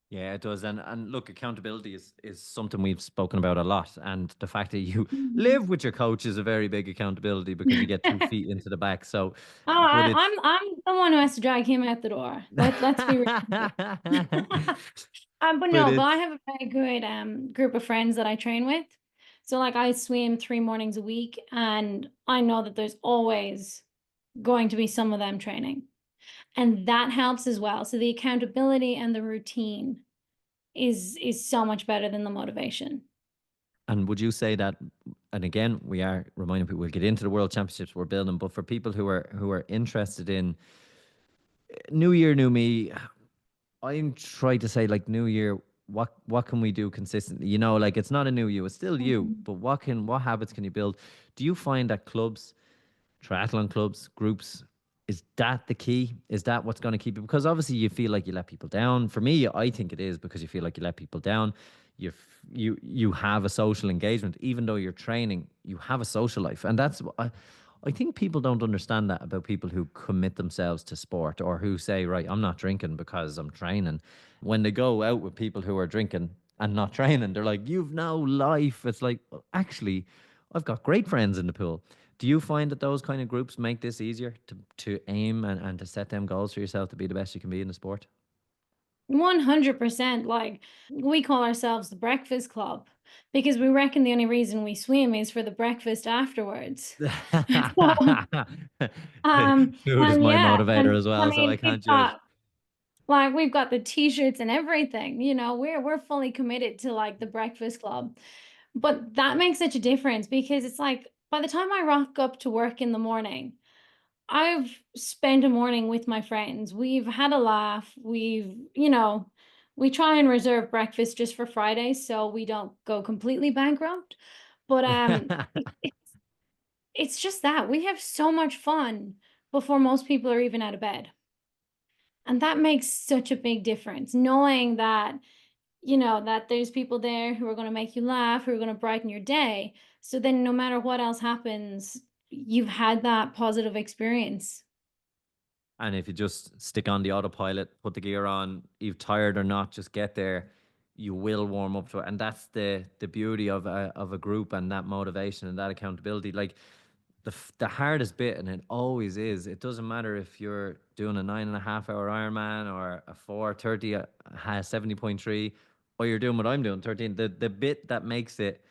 Yeah, it does. And look, accountability is something we've spoken about a lot. And the fact that you Mhm. live with your coach is a very big accountability because you get 2 feet into the back. So, Oh, but it's I'm the one who has to drag him out the door. Let's be realistic. But but no, but I it's have a very good group of friends that I train with. So like I swim 3 mornings a week, and I know that there's always going to be some of them training, and that helps as well. So the accountability and the routine is so much better than the motivation. and would you say that, and again, we are reminding people we'll get into the World Championships we're building, but for people who are interested in new year, new me, I'm trying to say like new year, what can we do consistently? Like it's not a new you, it's still you, Mhm. but what habits can you build? Do you find that clubs, triathlon clubs, groups, is that the key? Is that what's going to keep you? Because obviously you feel like you let people down. For me, I think it is because you feel like you let people down. You have a social engagement, even though you're training. You have a social life, and that's I think people don't understand that about people who commit themselves to sport or who say, right, I'm not drinking because I'm training. When they go out with people who are drinking and not training, they're like, you've no life. It's like, well, actually, I've got great friends in the pool. Do you find that those kind of groups make this easier to aim and to set them goals for yourself to be the best you can be in the sport? 100%. Like, we call ourselves the breakfast club because we reckon the only reason we swim is for the breakfast afterwards. So, Food is and my yeah, motivator and as I well, so I mean, can't judge. we've got the t-shirts and everything, we're fully committed to like the breakfast club. But that makes such a difference because it's like by the time I rock up to work in the morning, I've spent a morning with my friends. We've had a laugh. We try and reserve breakfast just for Fridays so we don't go completely bankrupt. But it's just that we have so much fun before most people are even out of bed. And that makes such a big difference, knowing that, that there's people there who are going to make you laugh, who are going to brighten your day. So then no matter what else happens, you've had that positive experience. And if you just stick on the autopilot, put the gear on, you're tired or not, just get there. You will warm up to it, and that's the beauty of a group and that motivation and that accountability. Like the hardest bit, and it always is. It doesn't matter if you're doing a 9.5 hour Ironman or a 4:30, has 70.3, or you're doing what I'm doing, 13. The bit that makes it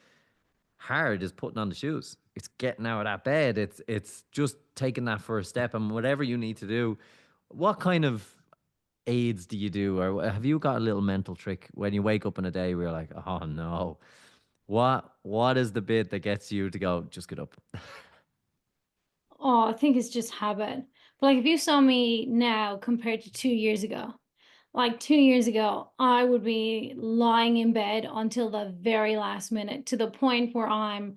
hard is putting on the shoes. It's getting out of that bed. It's just taking that first step, and whatever you need to do. What kind of aids do you do, or have you got a little mental trick when you wake up in a day where you're like, oh no, what is the bit that gets you to go, just get up? Oh, I think it's just habit. But like if you saw me now compared to 2 years ago, like 2 years ago, I would be lying in bed until the very last minute to the point where I'm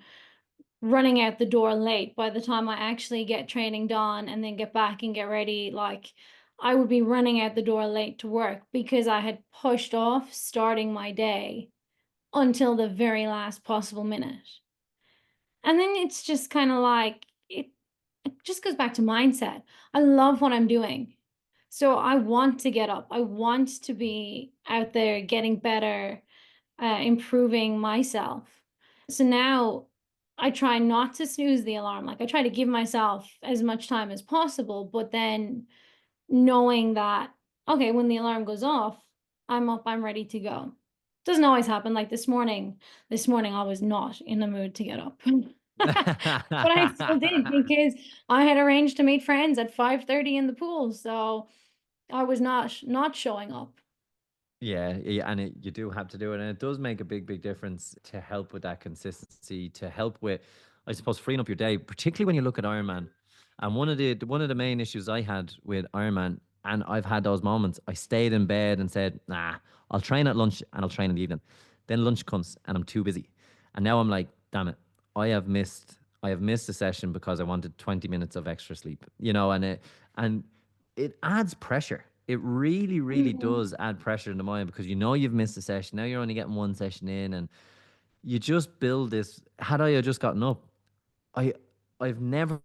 running out the door late by the time I actually get training done and then get back and get ready. Like I would be running out the door late to work because I had pushed off starting my day until the very last possible minute. And then it's just kind of like it just goes back to mindset. I love what I'm doing. So I want to get up. I want to be out there getting better, improving myself. So now I try not to snooze the alarm. Like I try to give myself as much time as possible, but then knowing that, okay, when the alarm goes off, I'm up, I'm ready to go. Doesn't always happen. Like this morning I was not in the mood to get up. But I still did because I had arranged to meet friends at 5:30 in the pool. So I was not showing up. Yeah, yeah, and you do have to do it, and it does make a big difference to help with that consistency, to help with, I suppose, freeing up your day, particularly when you look at Ironman. And one of the main issues I had with Ironman, and I've had those moments, I stayed in bed and said, nah, I'll train at lunch and I'll train in the evening. Then lunch comes and I'm too busy, and now I'm like, damn it, I have missed a session because I wanted 20 minutes of extra sleep, and it adds pressure. It really Mhm. does add pressure in the mind because you know you've missed a session. Now you're only getting one session in, and you just build this. Had I just gotten up, I I've never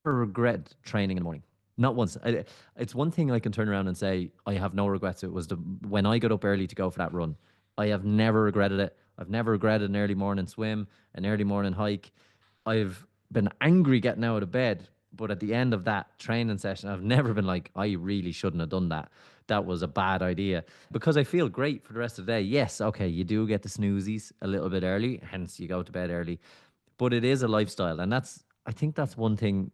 regret training in the morning. Not once. It's one thing I can turn around and say I have no regrets. It was when I got up early to go for that run. I have never regretted it. I've never regretted an early morning swim, an early morning hike. I've been angry getting out of bed, but at the end of that training session, I've never been like, I really shouldn't have done that. That was a bad idea because I feel great for the rest of the day. Yes, okay, you do get the snoozies a little bit early, hence you go to bed early, but it is a lifestyle, and I think that's one thing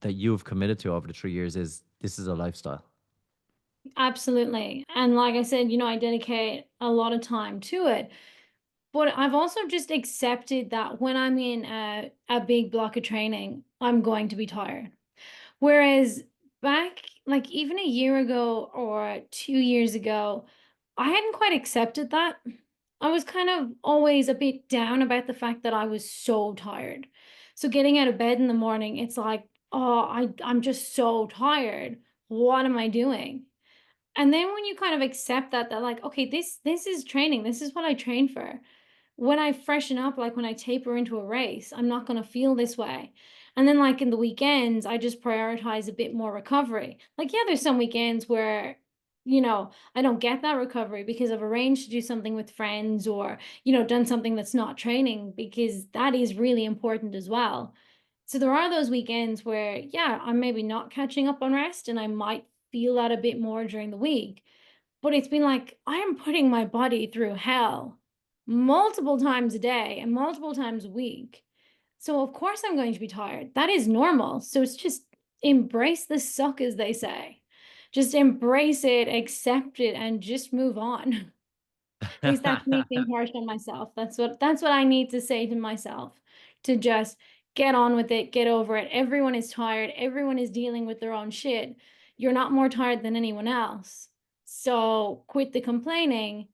that you've committed to over the 3 years is this is a lifestyle. Absolutely. And like I said, I dedicate a lot of time to it. But I've also just accepted that when I'm in a big block of training, I'm going to be tired. Whereas back, like even a year ago or 2 years ago, I hadn't quite accepted that. I was kind of always a bit down about the fact that I was so tired. So getting out of bed in the morning, it's like, oh, I'm just so tired. What am I doing? And then when you kind of accept that like, okay, this is training. This is what I train for. When I freshen up, like when I taper into a race, I'm not going to feel this way. And then like in the weekends, I just prioritize a bit more recovery. Like, yeah, there's some weekends where, I don't get that recovery because I've arranged to do something with friends or, done something that's not training, because that is really important as well. So there are those weekends where, yeah, I'm maybe not catching up on rest and I might feel that a bit more during the week. But it's been like, I am putting my body through hell multiple times a day and multiple times a week. So of course I'm going to be tired. That is normal. So it's just embrace the suck, as they say. Just embrace it, accept it, and just move on. At least that's me being harsh on myself. That's what I need to say to myself, to just get on with it, get over it. Everyone is tired. Everyone is dealing with their own shit. You're not more tired than anyone else. So quit the complaining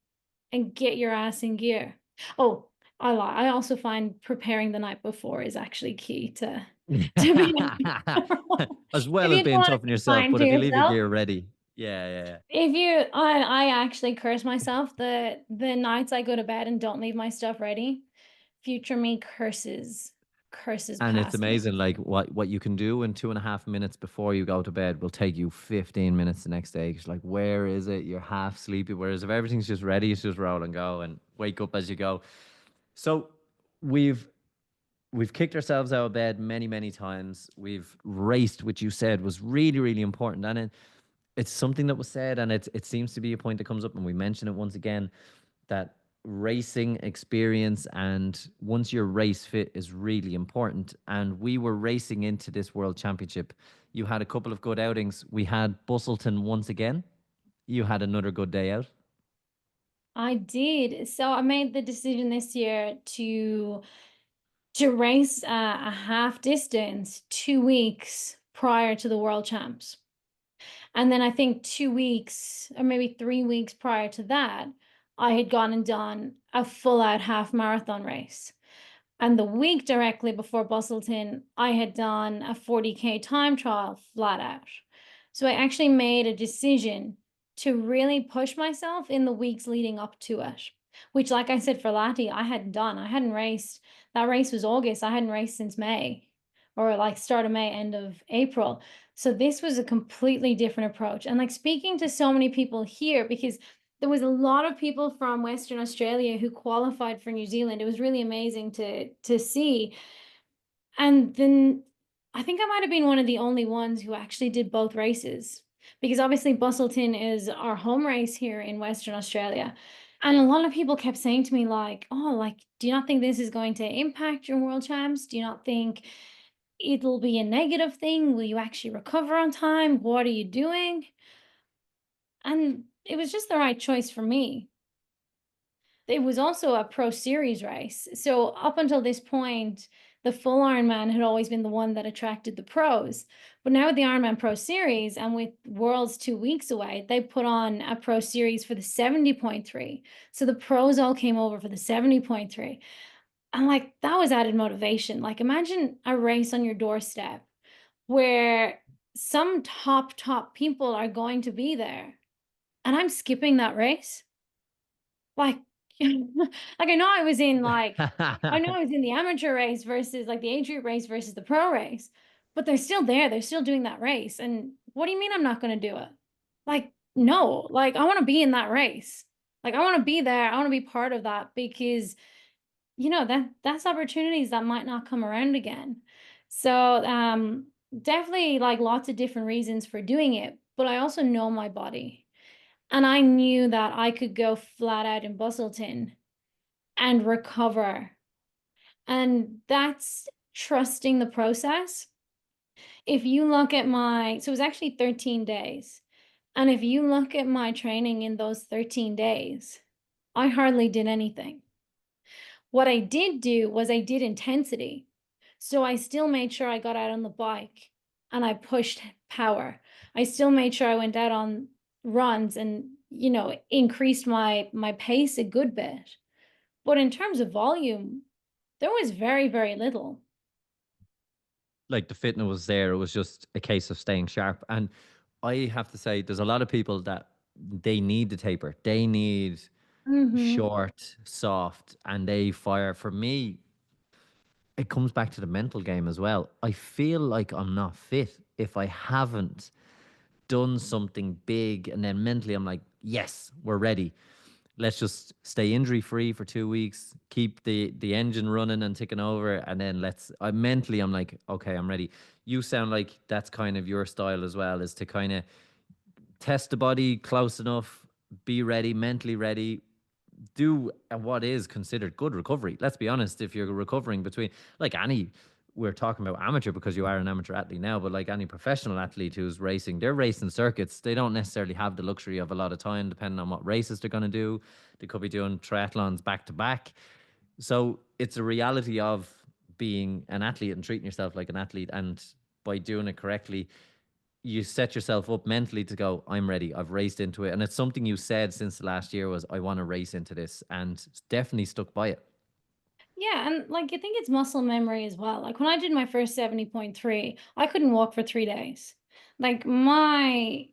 and get your ass in gear. Oh, I lie. I also find preparing the night before is actually key to being As if well as you don't being want to tough on be yourself, kind but to if you leave your yourself, gear ready, yeah, yeah, if you I actually curse myself the nights I go to bed and don't leave my stuff ready. Future me curses and it's past me. amazing, like what you can do in 2.5 minutes before you go to bed will take you 15 minutes the next day. It's like, where is it? You're half sleepy. Whereas if everything's just ready, it's just roll and go and wake up as you go. So we've we've kicked ourselves out of bed many, many times. We've raced, which you said was really, really important. And it's something that was said, and it seems to be a point that comes up, and we mention it once again, that racing experience and once you're race fit is really important. And we were racing into this world championship. You had a couple of good outings. We had Busselton once again. You had another good day out. I did. So I made the decision this year to race a half distance 2 weeks prior to the world champs. And then I think 2 weeks or maybe 3 weeks prior to that, I had gone and done a full out half marathon race. And the week directly before Busselton, I had done a 40K time trial flat out. So I actually made a decision to really push myself in the weeks leading up to it, which, like I said, for Lati, I hadn't done. I hadn't raced. That race was August. I hadn't raced since May, or like start of May, end of April. So this was a completely different approach. And like speaking to so many people here, because there was a lot of people from Western Australia who qualified for New Zealand. It was really amazing to see. And then I think I might have been one of the only ones who actually did both races, because obviously Busselton is our home race here in Western Australia. And a lot of people kept saying to me like, "Oh, like, do you not think this is going to impact your world champs? Do you not think it'll be a negative thing? Will you actually recover on time? What are you doing?" And it was just the right choice for me. It was also a pro series race. So up until this point, the full Ironman had always been the one that attracted the pros. But now with the Ironman Pro Series and with Worlds 2 weeks away, they put on a pro series for the 70.3. So the pros all came over for the 70.3. And like that was added motivation. Like imagine a race on your doorstep where some top people are going to be there. And I'm skipping that race. Like, like I know I was in the amateur race versus like the age group race versus the pro race, but they're still there. They're still doing that race. And what do you mean I'm not going to do it? Like, no, like I want to be in that race. Like I want to be there. I want to be part of that, because that's opportunities that might not come around again. So definitely like lots of different reasons for doing it, but I also know my body. And I knew that I could go flat out in Busselton and recover. And that's trusting the process. If you look at so it was actually 13 days. And if you look at my training in those 13 days, I hardly did anything. What I did do was I did intensity. So I still made sure I got out on the bike and I pushed power. I still made sure I went out on runs and, increased my pace a good bit. But in terms of volume, there was very, very little. Like the fitness was there. It was just a case of staying sharp. And I have to say, there's a lot of people that they need the taper. They need Mhm. short, soft, and they fire. For me, it comes back to the mental game as well. I feel like I'm not fit if I haven't done something big, and then mentally I'm like, yes, we're ready. Let's just stay injury free for 2 weeks, keep the engine running and ticking over, and then let's. I mentally I'm like, okay, I'm ready. You sound like that's kind of your style as well, is to kind of test the body close enough, be ready, mentally ready, do what is considered good recovery. Let's be honest, if you're recovering between, like any, we're talking about amateur because you are an amateur athlete now, but like any professional athlete who's racing, they're racing circuits. They don't necessarily have the luxury of a lot of time, depending on what races they're going to do. They could be doing triathlons back to back. So it's a reality of being an athlete and treating yourself like an athlete. And by doing it correctly, you set yourself up mentally to go, I'm ready. I've raced into it. And it's something you said since the last year was, I want to race into this, and definitely stuck by it. Yeah, and like I think it's muscle memory as well. Like when I did my first 70.3, I couldn't walk for 3 days. Like my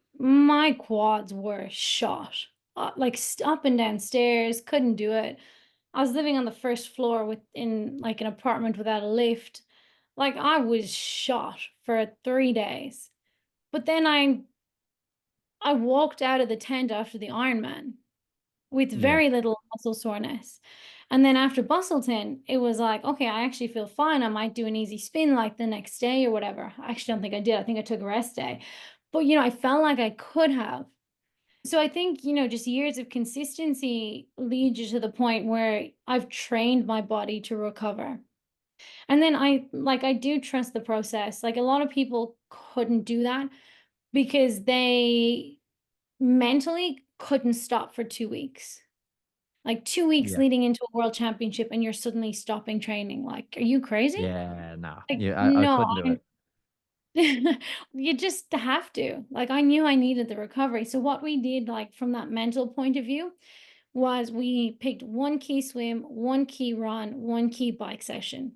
quads were shot. Like up and down stairs, couldn't do it. I was living on the first floor in like an apartment without a lift. Like I was shot for 3 days. But then I walked out of the tent after the Ironman with Yeah. very little muscle soreness. And then after Busselton, it was like, okay, I actually feel fine. I might do an easy spin like the next day or whatever. I actually don't think I did. I think I took a rest day. But, I felt like I could have. So I think, just years of consistency lead you to the point where I've trained my body to recover. And then I do trust the process. Like a lot of people couldn't do that because they mentally couldn't stop for 2 weeks. Like 2 weeks Yeah. leading into a world championship and you're suddenly stopping training. Like, are you crazy? Yeah. No. Like, Yeah. I no, couldn't do it. you just have to. Like, I knew I needed the recovery. So what we did, like from that mental point of view, was we picked one key swim, one key run, one key bike session.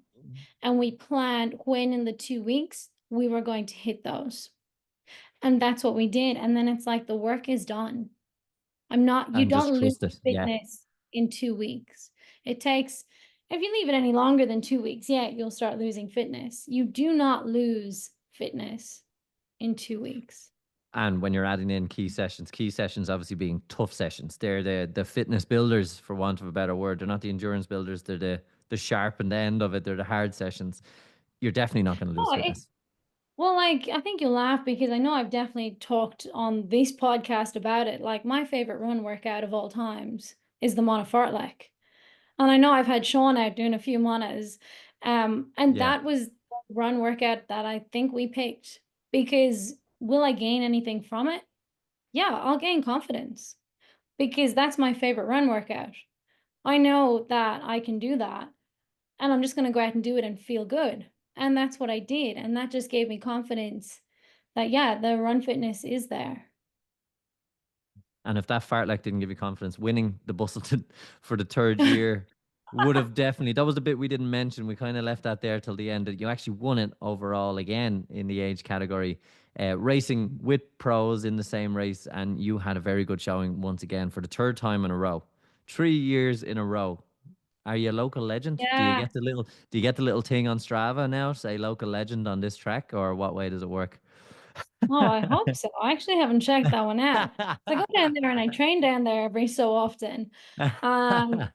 And we planned when in the 2 weeks we were going to hit those. And that's what we did. And then it's like the work is done. You And just don't lose trust it. Yeah. fitness in 2 weeks. It takes, if you leave it any longer than 2 weeks, yeah, you'll start losing fitness. You do not lose fitness in 2 weeks. And when you're adding in key sessions obviously being tough sessions, they're the fitness builders, for want of a better word. They're not the endurance builders. They're the sharpened end of it. They're the hard sessions. You're definitely not going to lose Oh, fitness. well, like, I think you'll laugh because I know I've definitely talked on this podcast about it. Like, my favorite run workout of all times is the monofartlek. And I know I've had Sean out doing a few monas. And Yeah. that was the run workout that I think we picked because will I gain anything from it? Yeah, I'll gain confidence because that's my favorite run workout. I know that I can do that and I'm just going to go out and do it and feel good. And that's what I did. And that just gave me confidence that, yeah, the run fitness is there. And if that fartlek didn't give you confidence, winning the Busselton for the third year would have definitely. That was the bit we didn't mention. We kind of left that there till the end. That you actually won it overall again in the age category, racing with pros in the same race, and you had a very good showing once again for the third time in a row, 3 years in a row. Are you a local legend? Do you Yeah. get the little Do you get the little thing on Strava now? Say local legend on this track, or what way does it work? Oh, I hope so. I actually haven't checked that one out. I go down there and I train down there every so often. Um,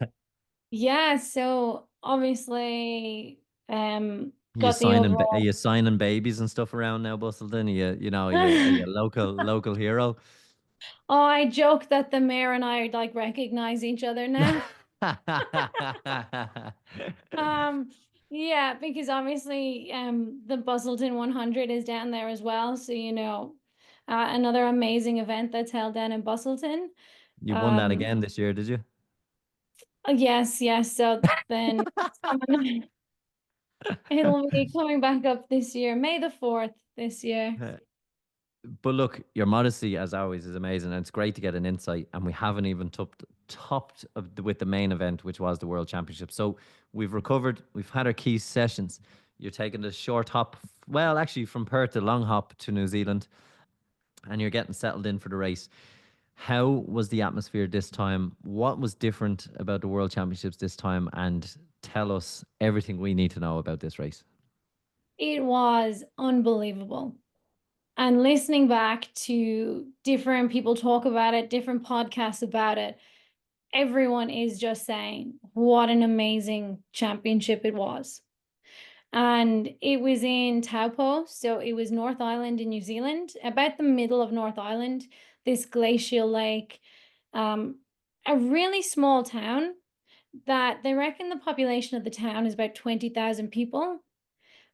yeah, so obviously, got the Are overall. you signing babies and stuff around now, Busselton? Are you a local hero? Oh, I joke that the mayor and I like recognize each other now. Um, yeah, because obviously, the Busselton 100 is down there as well. So, another amazing event that's held down in Busselton. You won that Um, again this year, did you? yes, yes. So then it's coming, it'll be coming back up this year, May the 4th this year. But look, your modesty, as always, is amazing, and it's great to get an insight. And we haven't even topped with the main event, which was the World Championship. So we've recovered. We've had our key sessions. You're taking the short hop, actually from Perth, the long hop to New Zealand, and you're getting settled in for the race. How was the atmosphere this time? What was different about the World Championships this time? And tell us everything we need to know about this race. It was unbelievable. And listening back to different people talk about it, different podcasts about it, everyone is just saying what an amazing championship it was. And it was in Taupo, so it was North Island in New Zealand, about the middle of North Island, this glacial lake, um, a really small town that they reckon the population of the town is about 20,000 people.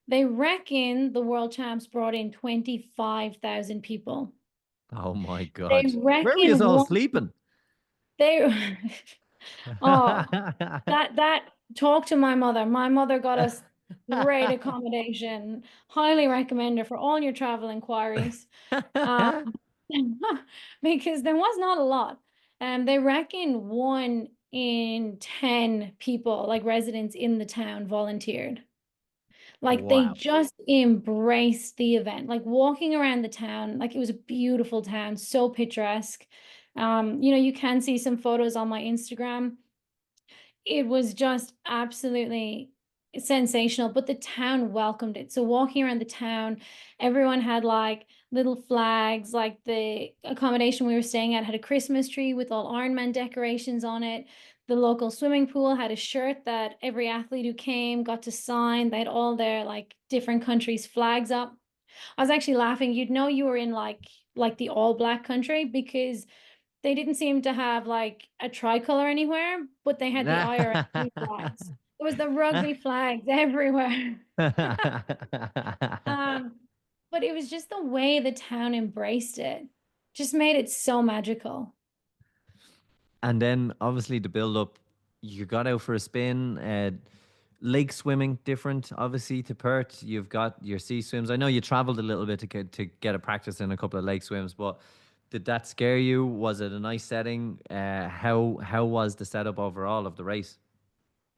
They reckon the world champs brought in 25,000 people. Oh my They God. Where were you reckon all one, sleeping? they, oh, that talk to my mother. My mother got us great accommodation. Highly recommend her for all your travel inquiries. Um, because there was not a lot. They reckon 1 in 10 people, like residents in the town, volunteered. Like they Wow. just embraced the event, like walking around the town, like it was a beautiful town, so picturesque. You can see some photos on my Instagram. It was just absolutely sensational, but the town welcomed it. So walking around the town, everyone had like little flags, like the accommodation we were staying at had a Christmas tree with all Ironman decorations on it. The local swimming pool had a shirt that every athlete who came got to sign. They had all their like different countries' flags up. I was actually laughing. You'd know you were in like the all black country because they didn't seem to have like a tricolor anywhere, but they had the IRL flags. It was the rugby flags everywhere. Um, but it was just the way the town embraced it, just made it so magical. And then obviously the build up, you got out for a spin. Lake swimming different, obviously to Perth. You've got your sea swims. I know you traveled a little bit to get a practice in a couple of lake swims, but did that scare you? Was it a nice setting? How was the setup overall of the race?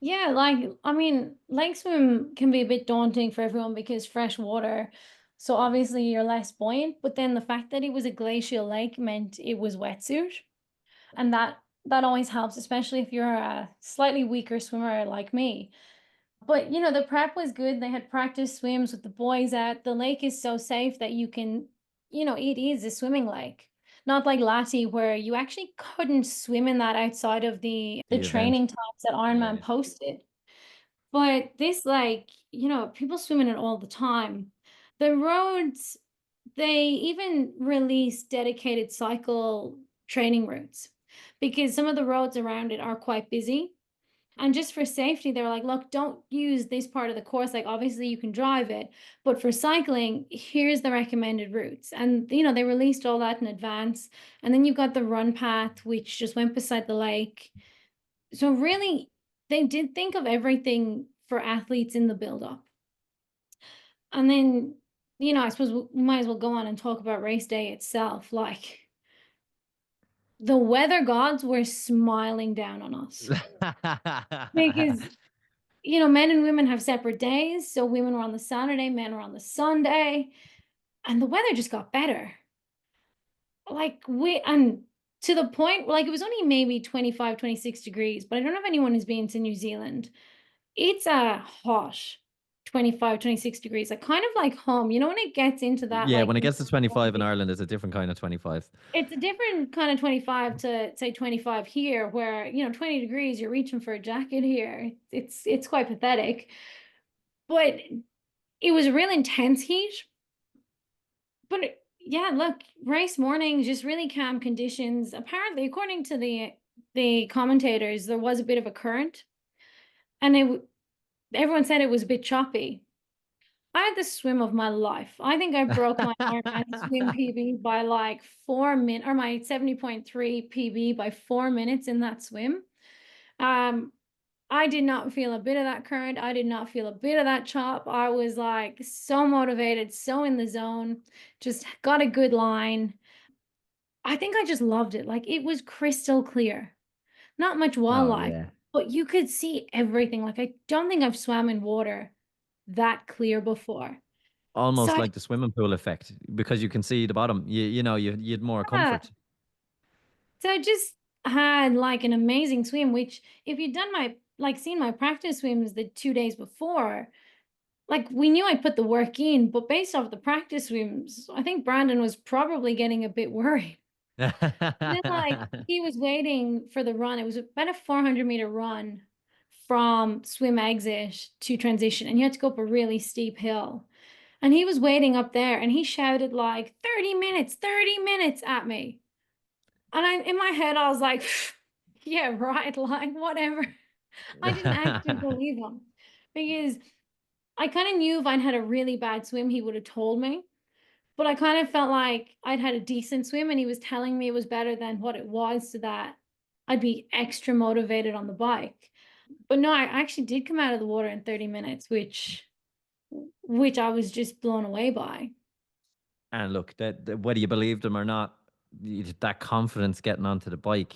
Yeah, like I mean, lake swim can be a bit daunting for everyone because fresh water. So obviously you're less buoyant, but then the fact that it was a glacial lake meant it was wetsuit. And that always helps, especially if you're a slightly weaker swimmer like me. But the prep was good. They had practice swims with the boys at the lake is so safe that you can, it is a swimming lake. Not like Lati where you actually couldn't swim in that outside of the The event. training times that Ironman Yeah. posted. But this like, people swim in it all the time. The roads, they even release dedicated cycle training routes because some of the roads around it are quite busy. And just for safety, they were like, look, don't use this part of the course. Like, obviously, you can drive it, but for cycling, here's the recommended routes. And, they released all that in advance. And then you've got the run path, which just went beside the lake. So, really, they did think of everything for athletes in the build-up. And then, I suppose we might as well go on and talk about race day itself. Like, the weather gods were smiling down on us because men and women have separate days. So women were on the Saturday, men were on the Sunday, and the weather just got better. And to the point, like it was only maybe 25, 26 degrees, but I don't know if anyone has been to New Zealand. It's a hot 25, 26 degrees, like kind of like home. When it gets into that, Yeah, like when it gets to 25 in Ireland, it's a different kind of 25. it's a different kind of 25 to say 25 here, where, 20 degrees, you're reaching for a jacket here. It's quite pathetic. But it was a real intense heat. But yeah, look, race mornings, just really calm conditions. Apparently, according to the commentators, there was a bit of a current, and everyone said it was a bit choppy. I had the swim of my life. I think I broke my Ironman swim PB by like 4 minutes, or my 70.3 PB by 4 minutes in that swim. Um, I did not feel a bit of that current. I did not feel a bit of that chop. I was like so motivated, so in the zone, just got a good line. I think I just loved it. Like it was crystal clear. Not much Oh wildlife, yeah. but you could see everything. Like I don't think I've swam in water that clear before. So Almost like the swimming pool effect because you can see the bottom. You know, you had more yeah, comfort. So I just had like an amazing swim, which if you'd done my like seen my practice swims the 2 days before, like we knew I put the work in, but based off the practice swims, I think Brandon was probably getting a bit worried. Then like he was waiting for the run. It was about a 400-meter run from swim exit to transition, and you had to go up a really steep hill. And he was waiting up there and he shouted like 30 minutes at me. And I in my head, I was like, yeah, right, like whatever. I didn't actually believe him because I kind of knew if I'd had a really bad swim, he would have told me. But I kind of felt like I'd had a decent swim and he was telling me it was better than what it was so that I'd be extra motivated on the bike. But no, I actually did come out of the water in 30 minutes, which I was just blown away by. And look, that whether you believed him or not, that confidence getting onto the bike,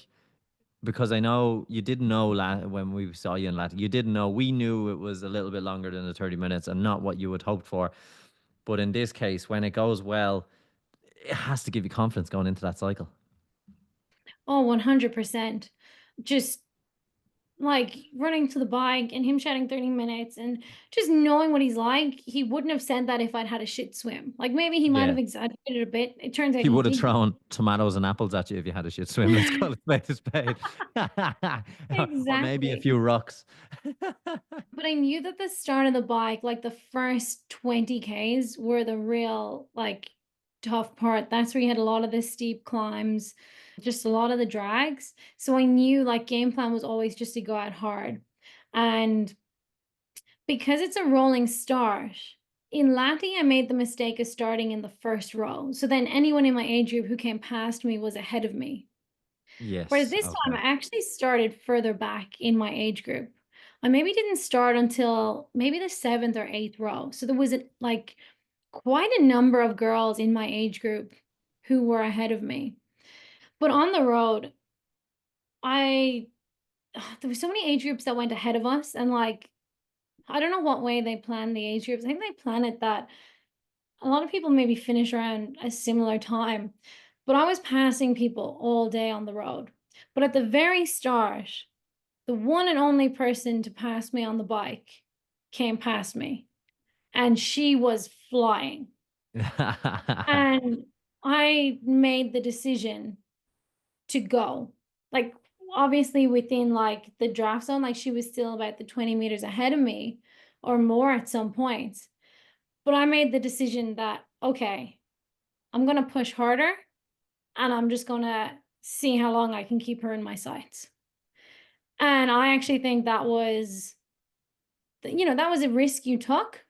because I know you didn't know when we saw you in Latin, you didn't know. We knew it was a little bit longer than the 30 minutes and not what you had hoped for. But in this case, when it goes well, it has to give you confidence going into that cycle. Oh, 100%. Just like running to the bike and him shouting 30 minutes and just knowing what he's like, he wouldn't have said that if I'd had a shit swim. Like maybe he might Yeah. have exaggerated a bit. It turns out He he would have didn't. thrown tomatoes and apples at you if you had a shit swim. Let's call it spade a spade. Or maybe a Exactly. few rocks. But I knew that the start of the bike, like the first 20 Ks were the real like tough part. That's where you had a lot of the steep climbs, just a lot of the drags. So I knew like game plan was always just to go out hard. And because it's a rolling start, in Lati, I made the mistake of starting in the first row. So then anyone in my age group who came past me was ahead of me. Whereas Yes. this time Okay. I actually started further back in my age group. I maybe didn't start until maybe the seventh or eighth row. So there was like quite a number of girls in my age group who were ahead of me. But on the road, I there were so many age groups that went ahead of us, and like I don't know what way they plan the age groups. I think they plan it that a lot of people maybe finish around a similar time, but I was passing people all day on the road. But at the very start, the one and only person to pass me on the bike came past me, and she was flying. And I made the decision to go. Like, obviously, within like the draft zone, like she was still about the 20 meters ahead of me or more at some points. But I made the decision that, okay, I'm going to push harder and I'm just going to see how long I can keep her in my sights. And I actually think that was, that was a risk you took.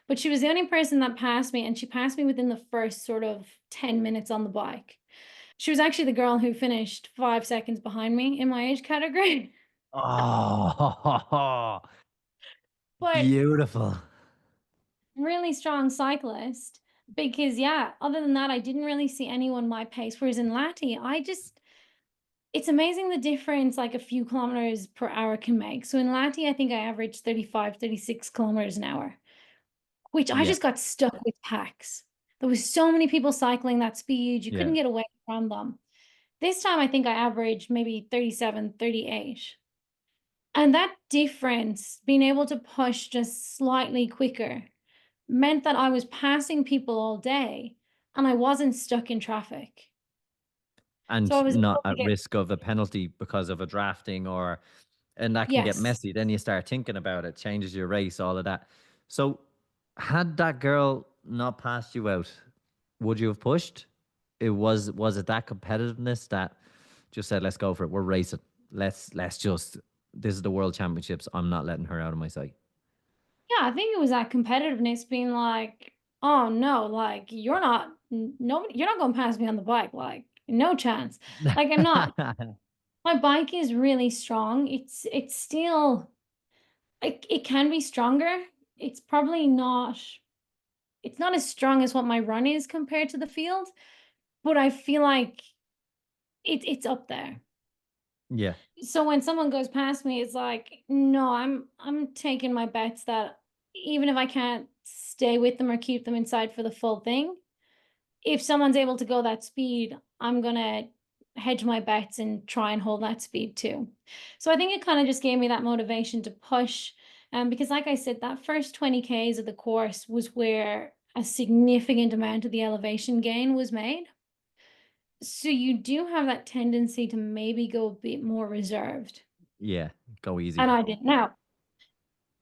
But she was the only person that passed me, and she passed me within the first sort of 10 minutes on the bike. She was actually the girl who finished 5 seconds behind me in my age category. Oh, But beautiful. really strong cyclist because, yeah, other than that, I didn't really see anyone my pace. Whereas in Lati, it's amazing the difference like a few kilometers per hour can make. So in Lati, I think I averaged 35, 36 kilometers an hour, which I Yeah. just got stuck with packs. There was so many people cycling that speed, you couldn't Yeah. get away from them. This time, I think I averaged maybe 37, 38. And that difference, being able to push just slightly quicker, meant that I was passing people all day and I wasn't stuck in traffic. So I And was not able to at get, risk of a penalty because of a drafting, or and that can get yes. messy. Then you start thinking about it, changes your race, all of that. So had that girl not passed you out, would you have pushed? Was it that competitiveness that just said, let's go for it. We're racing. Let's just this is the world championships. I'm not letting her out of my sight. Yeah, I think it was that competitiveness being like, oh no, like nobody, you're not going to pass me on the bike. Like, no chance. Like, I'm not. My bike is really strong. It's still, it can be stronger. It's probably not, it's not as strong as what my run is compared to the field, but I feel like it's up there. Yeah. So when someone goes past me, it's like, no, I'm taking my bets that even if I can't stay with them or keep them inside for the full thing, if someone's able to go that speed, I'm gonna hedge my bets and try and hold that speed too. So I think it kind of just gave me that motivation to push. Because like I said, that first 20 Ks of the course was where a significant amount of the elevation gain was made. So you do have that tendency to maybe go a bit more reserved. Yeah, go And easy. I didn't. Now,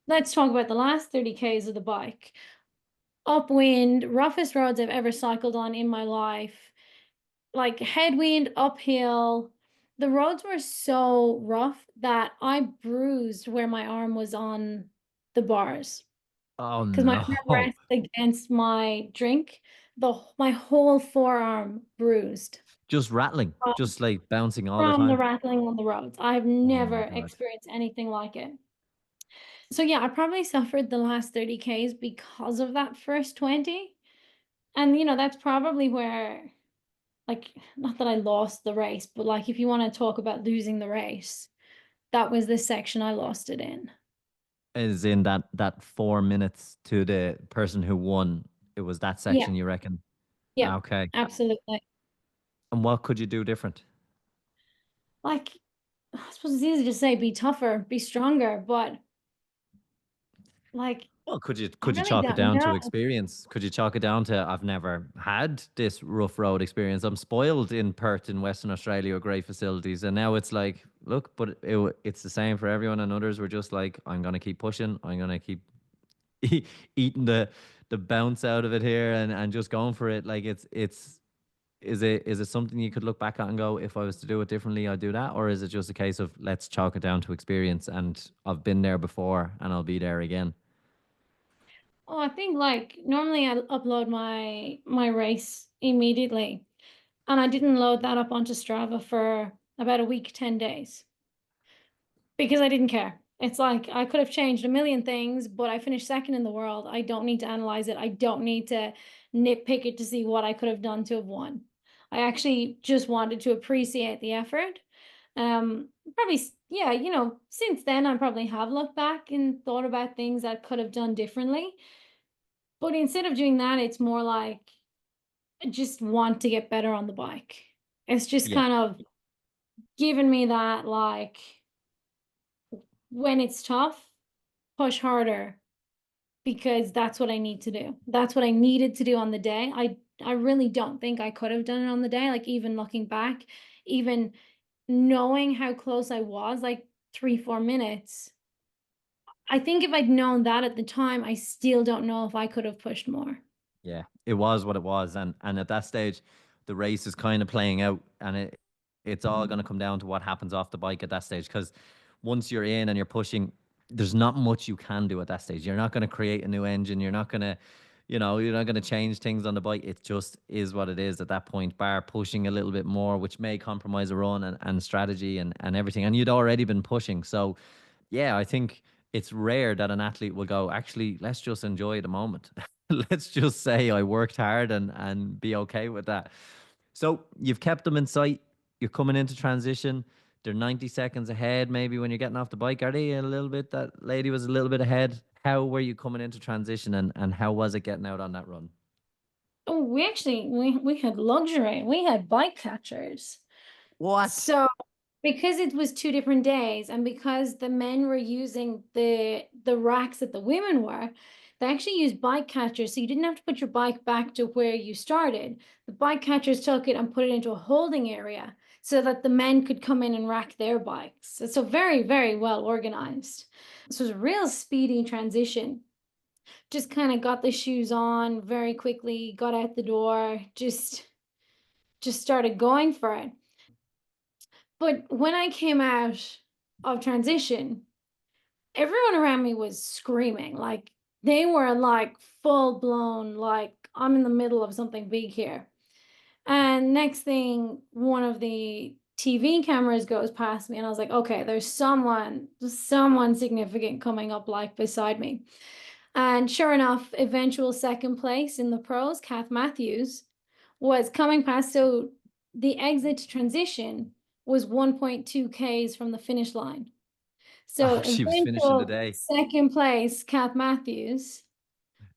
let's talk about the last 30 Ks of the bike. Upwind, roughest roads I've ever cycled on in my life, like headwind, uphill. The roads were so rough that I bruised where my arm was on the bars Oh because my arm no. rests against my drink. My whole forearm bruised Just rattling, from, just like bouncing all the from the time. rattling on the roads. I've Oh never my God. experienced anything like it. So yeah, I probably suffered the last 30 Ks because of that first 20. And that's probably where, like, not that I lost the race, but like if you want to talk about losing the race, that was the section I lost it in. Is in that 4 minutes to the person who won. It was that Yeah, section, you reckon? yeah, Okay. absolutely. And what could you do different? Like, I suppose it's easy to say be tougher, be stronger, but like, Well, could you I could you really chalk it don't down to know. experience? Could you chalk it down to I've never had this rough road experience. I'm spoiled in Perth in Western Australia with great facilities, and now it's like, look, but it's the same for everyone, and others were just like, I'm gonna keep pushing. I'm gonna keep eating the bounce out of it here, and just going for it. Like it's is it something you could look back at and go, if I was to do it differently, I'd do that? Or is it just a case of let's chalk it down to experience and I've been there before and I'll be there again? Oh, I think like normally I upload my race immediately, and I didn't load that up onto Strava for about a week, 10 days. Because I didn't care. It's like I could have changed a million things, but I finished second in the world. I don't need to analyze it. I don't need to nitpick it to see what I could have done to have won. I actually just wanted to appreciate the effort. Probably, yeah, since then I probably have looked back and thought about things that could have done differently. But instead of doing that, it's more like I just want to get better on the bike. It's just Yeah. kind of given me that, like, when it's tough, push harder because that's what I need to do. That's what I needed to do on the day. I really don't think I could have done it on the day. Like even looking back, even knowing how close I was, like 3, 4 minutes. I think if I'd known that at the time, I still don't know if I could have pushed more. Yeah, it was what it was, and at that stage, the race is kind of playing out, and it's all going to come down to what happens off the bike at that stage. Because once you're in and you're pushing, there's not much you can do at that stage. You're not going to create a new engine. You're not going to, you're not going to change things on the bike. It just is what it is at that point. Bar pushing a little bit more, which may compromise a run and strategy and everything. And you'd already been pushing, so yeah, I think it's rare that an athlete will go, actually, let's just enjoy the moment. Let's just say I worked hard and be okay with that. So you've kept them in sight. You're coming into transition. They're 90 seconds ahead, maybe when you're getting off the bike. Are they a little bit? That lady was a little bit ahead. How were you coming into transition and how was it getting out on that run? Oh, we actually we had luxury. We had bike catchers. What? So because it was 2 different days and because the men were using the racks that the women were, they actually used bike catchers, so you didn't have to put your bike back to where you started. The bike catchers took it and put it into a holding area so that the men could come in and rack their bikes. So very, very well organized. This was a real speedy transition. Just kind of got the shoes on very quickly, got out the door, just started going for it. But when I came out of transition, everyone around me was screaming. Like they were like full blown, like I'm in the middle of something big here. And next thing, one of the TV cameras goes past me, and I was like, okay, there's someone significant coming up like beside me. And sure enough, eventual second place in the pros, Kath Matthews, was coming past. So the exit to transition was 1.2 Ks from the finish line. So Oh, she was finishing the eventual day. second place, Kath Matthews,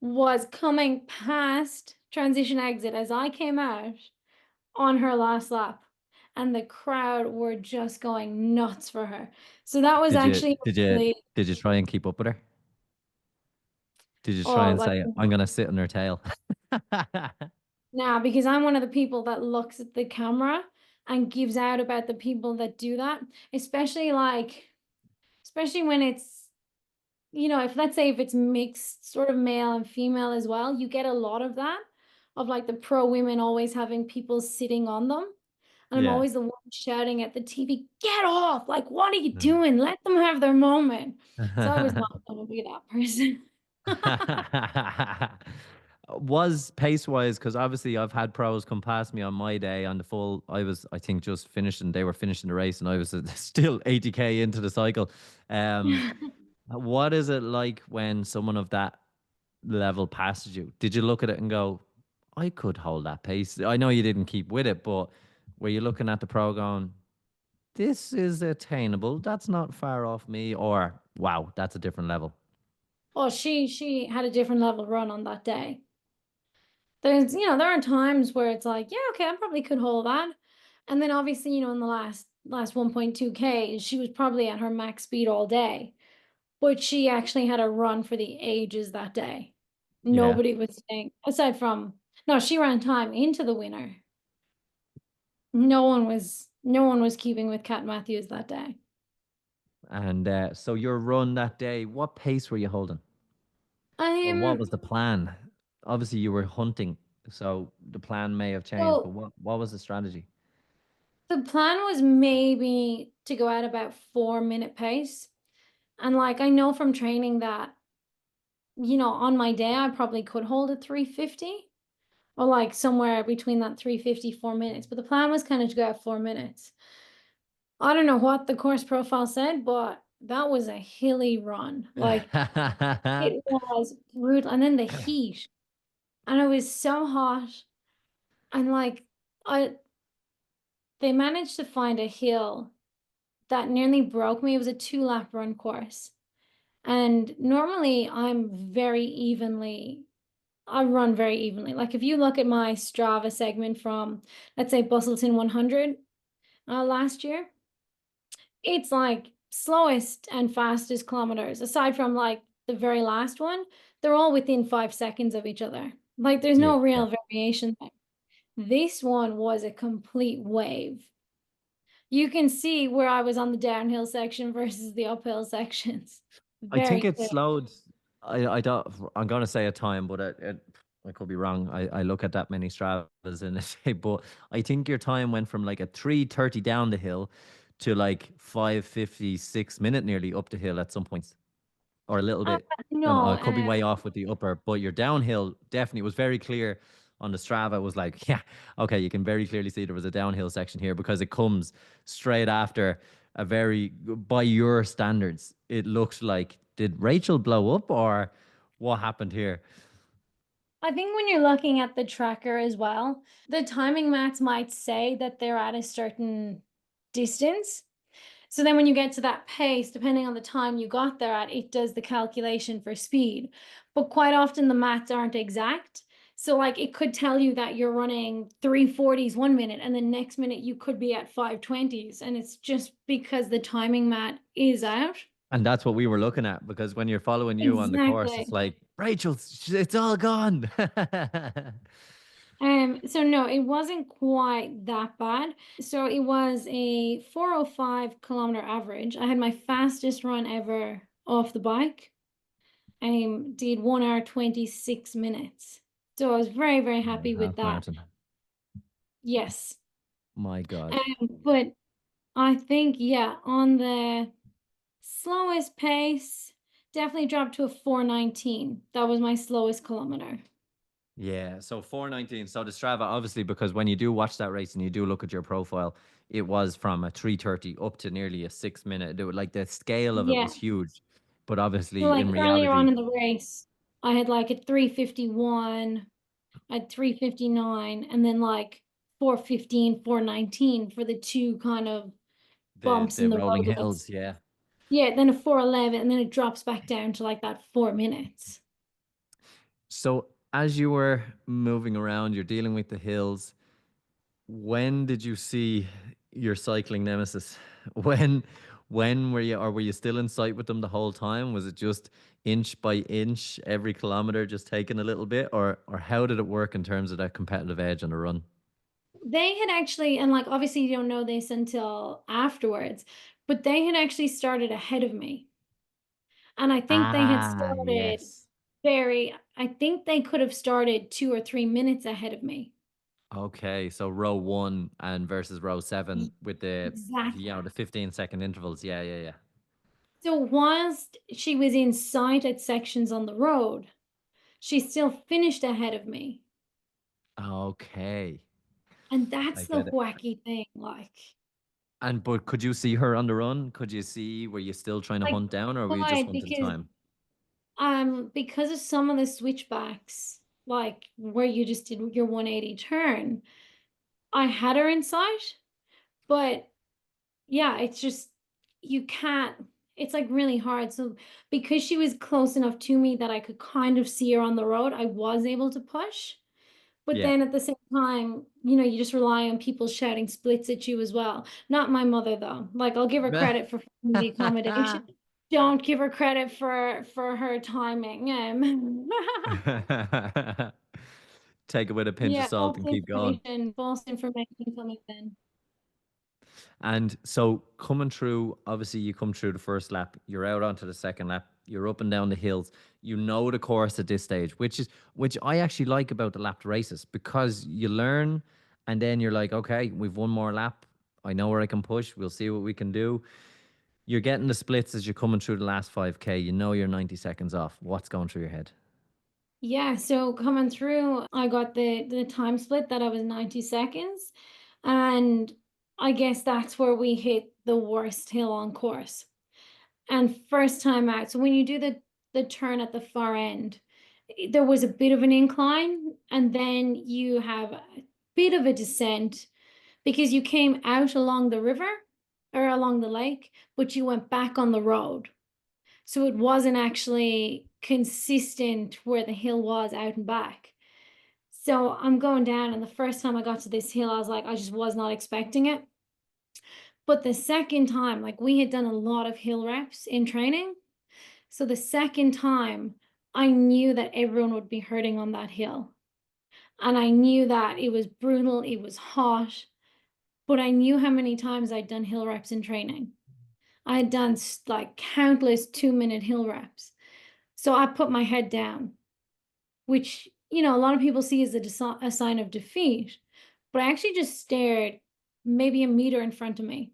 was coming past transition exit as I came out on her last lap. and the crowd were just going nuts for her. So that was Did you actually did you really, did you try and keep up with her? Did you try oh, and like, say, I'm gonna sit on her tail? now, because I'm one of the people that looks at the camera and gives out about the people that do that, especially like, especially when it's, if let's say if it's mixed sort of male and female as well, you get a lot of that, of like the pro women always having people sitting on them. And I'm Yeah. always the one shouting at the TV, get off! Like, what are you doing? Let them have their moment. So I was not going to be that person. Was pace wise, because obviously I've had pros come past me on my day on the full. I was, I think, just finished and they were finishing the race, and I was still 80K into the cycle. Um, what is it like when someone of that level passes you? Did you look at it and go, I could hold that pace? I know you didn't keep with it, but were you looking at the pro going, this is attainable? That's not far off me, or wow, that's a different level. Oh, she had a different level run on that day. There are times where it's like, yeah, okay, I probably could hold that. And then obviously, in the last 1.2K, she was probably at her max speed all day. But she actually had a run for the ages that day. Yeah. Nobody was saying, aside from, no, she ran time into the winner. No one was keeping with Cat Matthews that day. And so your run that day, what pace were you holding? Or what Um, was the plan? Obviously you were hunting, so the plan may have changed, but so what was the strategy? the plan was maybe to go at about 4 minute pace. And like I know from training that, on my day I probably could hold a 350 or like somewhere between that 350, 4 minutes. But the plan was kind of to go at 4 minutes. I don't know what the course profile said, but that was a hilly run. Like it was brutal. And then the heat. And it was so hot. And like I they managed to find a hill that nearly broke me. It was a 2 lap run course. And normally I run very evenly. Like if you look at my Strava segment from, let's say, Busselton 100 last year, it's like slowest and fastest kilometers, aside from like the very last one, they're all within 5 seconds of each other. Like there's Yeah. no real variation there. This one was a complete wave. You can see where I was on the downhill section versus the uphill sections. I think Very it clear. slowed. I don't. I'm gonna say a time, but I could be wrong. I look at that many Stravas in a day, but I think your time went from like a 3:30 down the hill to like 5:56 minute nearly up the hill at some points, or a little Uh, bit. no, I could be way off with the upper, but your downhill definitely was very clear on the Strava. It was like, yeah, okay, you can very clearly see there was a downhill section here because it comes straight after a very, by your standards, it looked like, did Rachel blow up or what happened here? I think when you're looking at the tracker as well, the timing mats might say that they're at a certain distance. So then when you get to that pace, depending on the time you got there at, it does the calculation for speed. But quite often the mats aren't exact. So like it could tell you that you're running 340s 1 minute and the next minute you could be at 520s. And it's just because the timing mat is out. And that's what we were looking at because when you're following you on the course, it's Exactly. like, Rachel, it's all gone. So no, it wasn't quite that bad. So it was a 405 kilometer average. I had my fastest run ever off the bike. Did 1 hour 26 minutes. So I was very, very Yeah, happy with half that. marathon. Yes. My God. But I think, yeah, on the slowest pace, definitely dropped to a 419. That was my slowest kilometer. Yeah, so 419. So the Strava, obviously, because when you do watch that race and you do look at your profile, it was from a 3:30 up to nearly a 6 minute. Like the scale of it Yeah. was huge. But So obviously, like in earlier on reality, in the race, I had like a 351, at 359, and then like 415, 419 for the two kind of bumps the in the rolling road. hills, yeah. Yeah, then a 411, and then it drops back down to like that 4 minutes. So as you were moving around, you're dealing with the hills. When did you see your cycling nemesis. When when were you still in sight with them the whole time? Was it just inch by inch every kilometer just taking a little bit, or how did it work in terms of that competitive edge on the run? They had actually, and like obviously you don't know this until afterwards, but they had actually started ahead of me. And I think they had Ah, started yes. I think they could have started 2 or 3 minutes ahead of me. Okay, so row one and versus row seven with the Exactly. 15-second intervals. Yeah, yeah, yeah. So whilst she was in sight at sections on the road, she still finished ahead of me. Okay, And I that's the get it. wacky thing. And but could you see her on the run? Could you see, were you still trying to I hunt down, or were you just tried hunting time? because of some of the switchbacks, like where you just did your 180 turn, I had her in sight, but yeah, it's just you can't it's like really hard. So because she was close enough to me that I could kind of see her on the road, I was able to push. But Yeah. then at the same time, you just rely on people shouting splits at you as well. Not my mother though. Like I'll give her credit for finding the accommodation. Don't give her credit for her timing. Take it with a pinch of Yeah, salt and keep going. false information coming in. And so coming through, obviously you come through the first lap, you're out onto the second lap, you're up and down the hills. You know the course at this stage, which I actually like about the lapped races because you learn and then you're like, okay, we've one more lap. I know where I can push. We'll see what we can do. You're getting the splits as you're coming through the last 5K. You know you're 90 seconds off. What's going through your head? Yeah, so coming through, I got the time split that I was 90 seconds. And I guess that's where we hit the worst hill on course. And first time out. So when you do the turn at the far end, there was a bit of an incline, and then you have a bit of a descent because you came out along the river or along the lake, but you went back on the road. So it wasn't actually consistent where the hill was out and back. So I'm going down, and the first time I got to this hill, I was like, I just was not expecting it. But the second time, like we had done a lot of hill reps in training. So the second time, I knew that everyone would be hurting on that hill. And I knew that it was brutal, it was hot, but I knew how many times I'd done hill reps in training. I had done like countless 2-minute hill reps. So I put my head down, which, a lot of people see as a sign of defeat. But I actually just stared maybe a meter in front of me,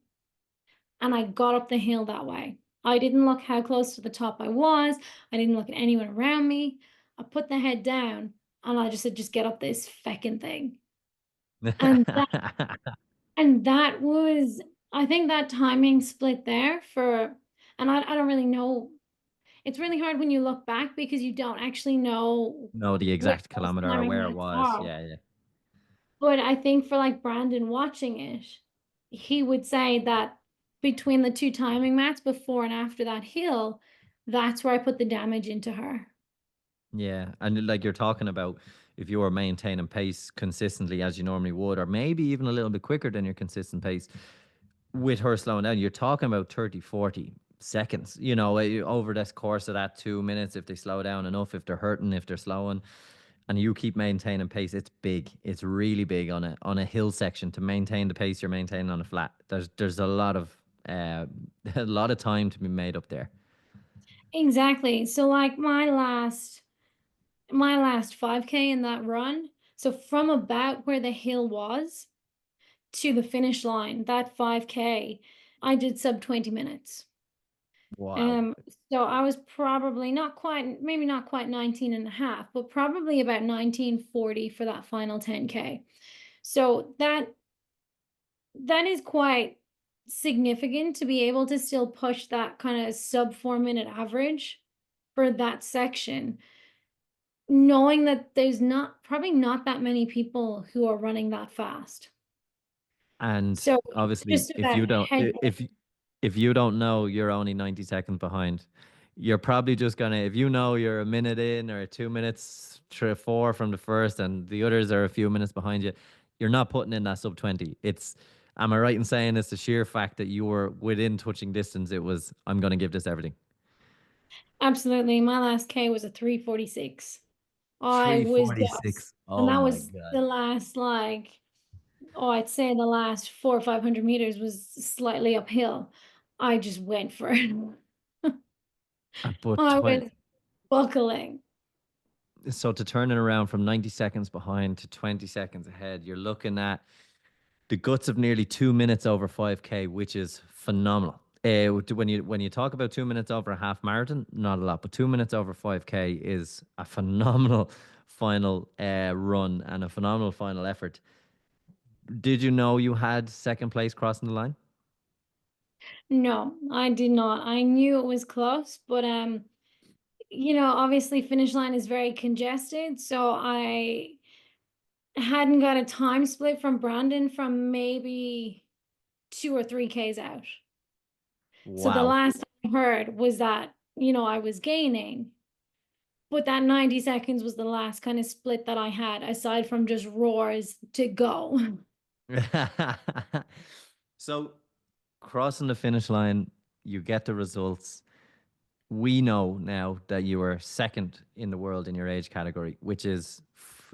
and I got up the hill that way. I didn't look how close to the top I was. I didn't look at anyone around me. I put the head down and I just said, just get up this feckin' thing. And that, and that was, I think that timing split there and I don't really know. It's really hard when you look back because you don't actually know Know the where exact those kilometer or timing where it marks was. are. Yeah, yeah. But I think for like Brandon watching it, he would say that between the two timing mats before and after that hill, that's where I put the damage into her. Yeah, and like you're talking about, if you were maintaining pace consistently as you normally would, or maybe even a little bit quicker than your consistent pace, with her slowing down, you're talking about 30, 40 seconds, over this course of that 2 minutes, if they slow down enough, if they're hurting, if they're slowing, and you keep maintaining pace, it's big. It's really big on a hill section to maintain the pace you're maintaining on a flat. There's a lot of uh, a lot of time to be made up there. Exactly. So like my last 5K in that run, so from about where the hill was to the finish line, that 5K, I did sub 20 minutes. Wow. Um, so I was probably not quite, maybe not quite 19 and a half, but probably about 1940 for that final 10K. So that is quite significant to be able to still push that kind of sub 4 minute average for that section, knowing that there's not probably not that many people who are running that fast. And So it's obviously, just about head. if you don't know you're only 90 seconds behind, you're probably just gonna, if you know you're a minute in or 2 minutes, 3 or 4 from the first, and the others are a few minutes behind you, you're not putting in that sub 20. It's Am I right in saying it's the sheer fact that you were within touching distance? It was, I'm going to give this everything. Absolutely. My last K was a 3:46. I was just, 3:46. and Oh that my was God. the last, like, oh, I'd say the last 400 or 500 meters was slightly uphill. I just went for it. But I 20, was buckling. so to turn it around from 90 seconds behind to 20 seconds ahead, you're looking at the guts of nearly 2 minutes over 5K, which is phenomenal. When you talk about 2 minutes over a half marathon, not a lot, but 2 minutes over 5K is a phenomenal final run and a phenomenal final effort. Did you know you had second place crossing the line? No, I did not. I knew it was close, but obviously finish line is very congested, so I hadn't got a time split from Brandon from maybe 2 or 3 Ks out. So the Wow. last I heard was that, I was gaining, but that 90 seconds was the last kind of split that I had, aside from just roars to go. So crossing the finish line, you get the results. We know now that you are second in the world in your age category, which is,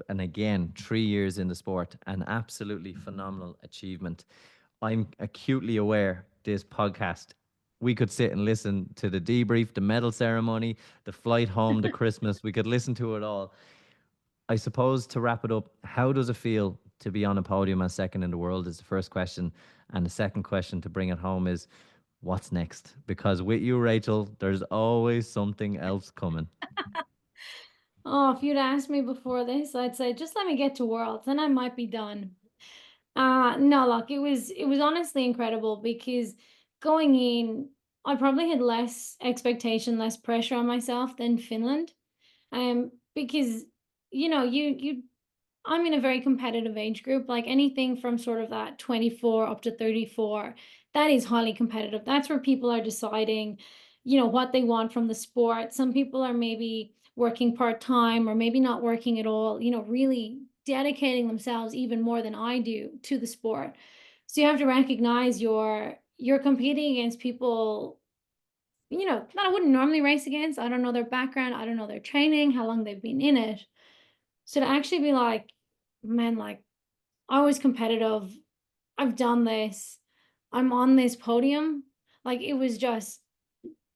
and again, 3 years in the sport, an absolutely phenomenal achievement. I'm acutely aware this podcast, we could sit and listen to the debrief, the medal ceremony, the flight home, the Christmas. We could listen to it all. I suppose to wrap it up, how does it feel to be on a podium as second in the world is the first question. And the second question to bring it home is what's next? Because with you, Rachel, there's always something else coming. Oh, if you'd asked me before this, I'd say just let me get to Worlds, then I might be done. No, look, it was honestly incredible because going in, I probably had less expectation, less pressure on myself than Finland. Because you I'm in a very competitive age group, like anything from sort of that 24 up to 34, that is highly competitive. That's where people are deciding, what they want from the sport. Some people are maybe working part-time or maybe not working at all, really dedicating themselves even more than I do to the sport. So you have to recognize you're competing against people, that I wouldn't normally race against. I don't know their background, I don't know their training, how long they've been in it. So to actually be like, man, like I was competitive. I've done this. I'm on this podium. Like it was just,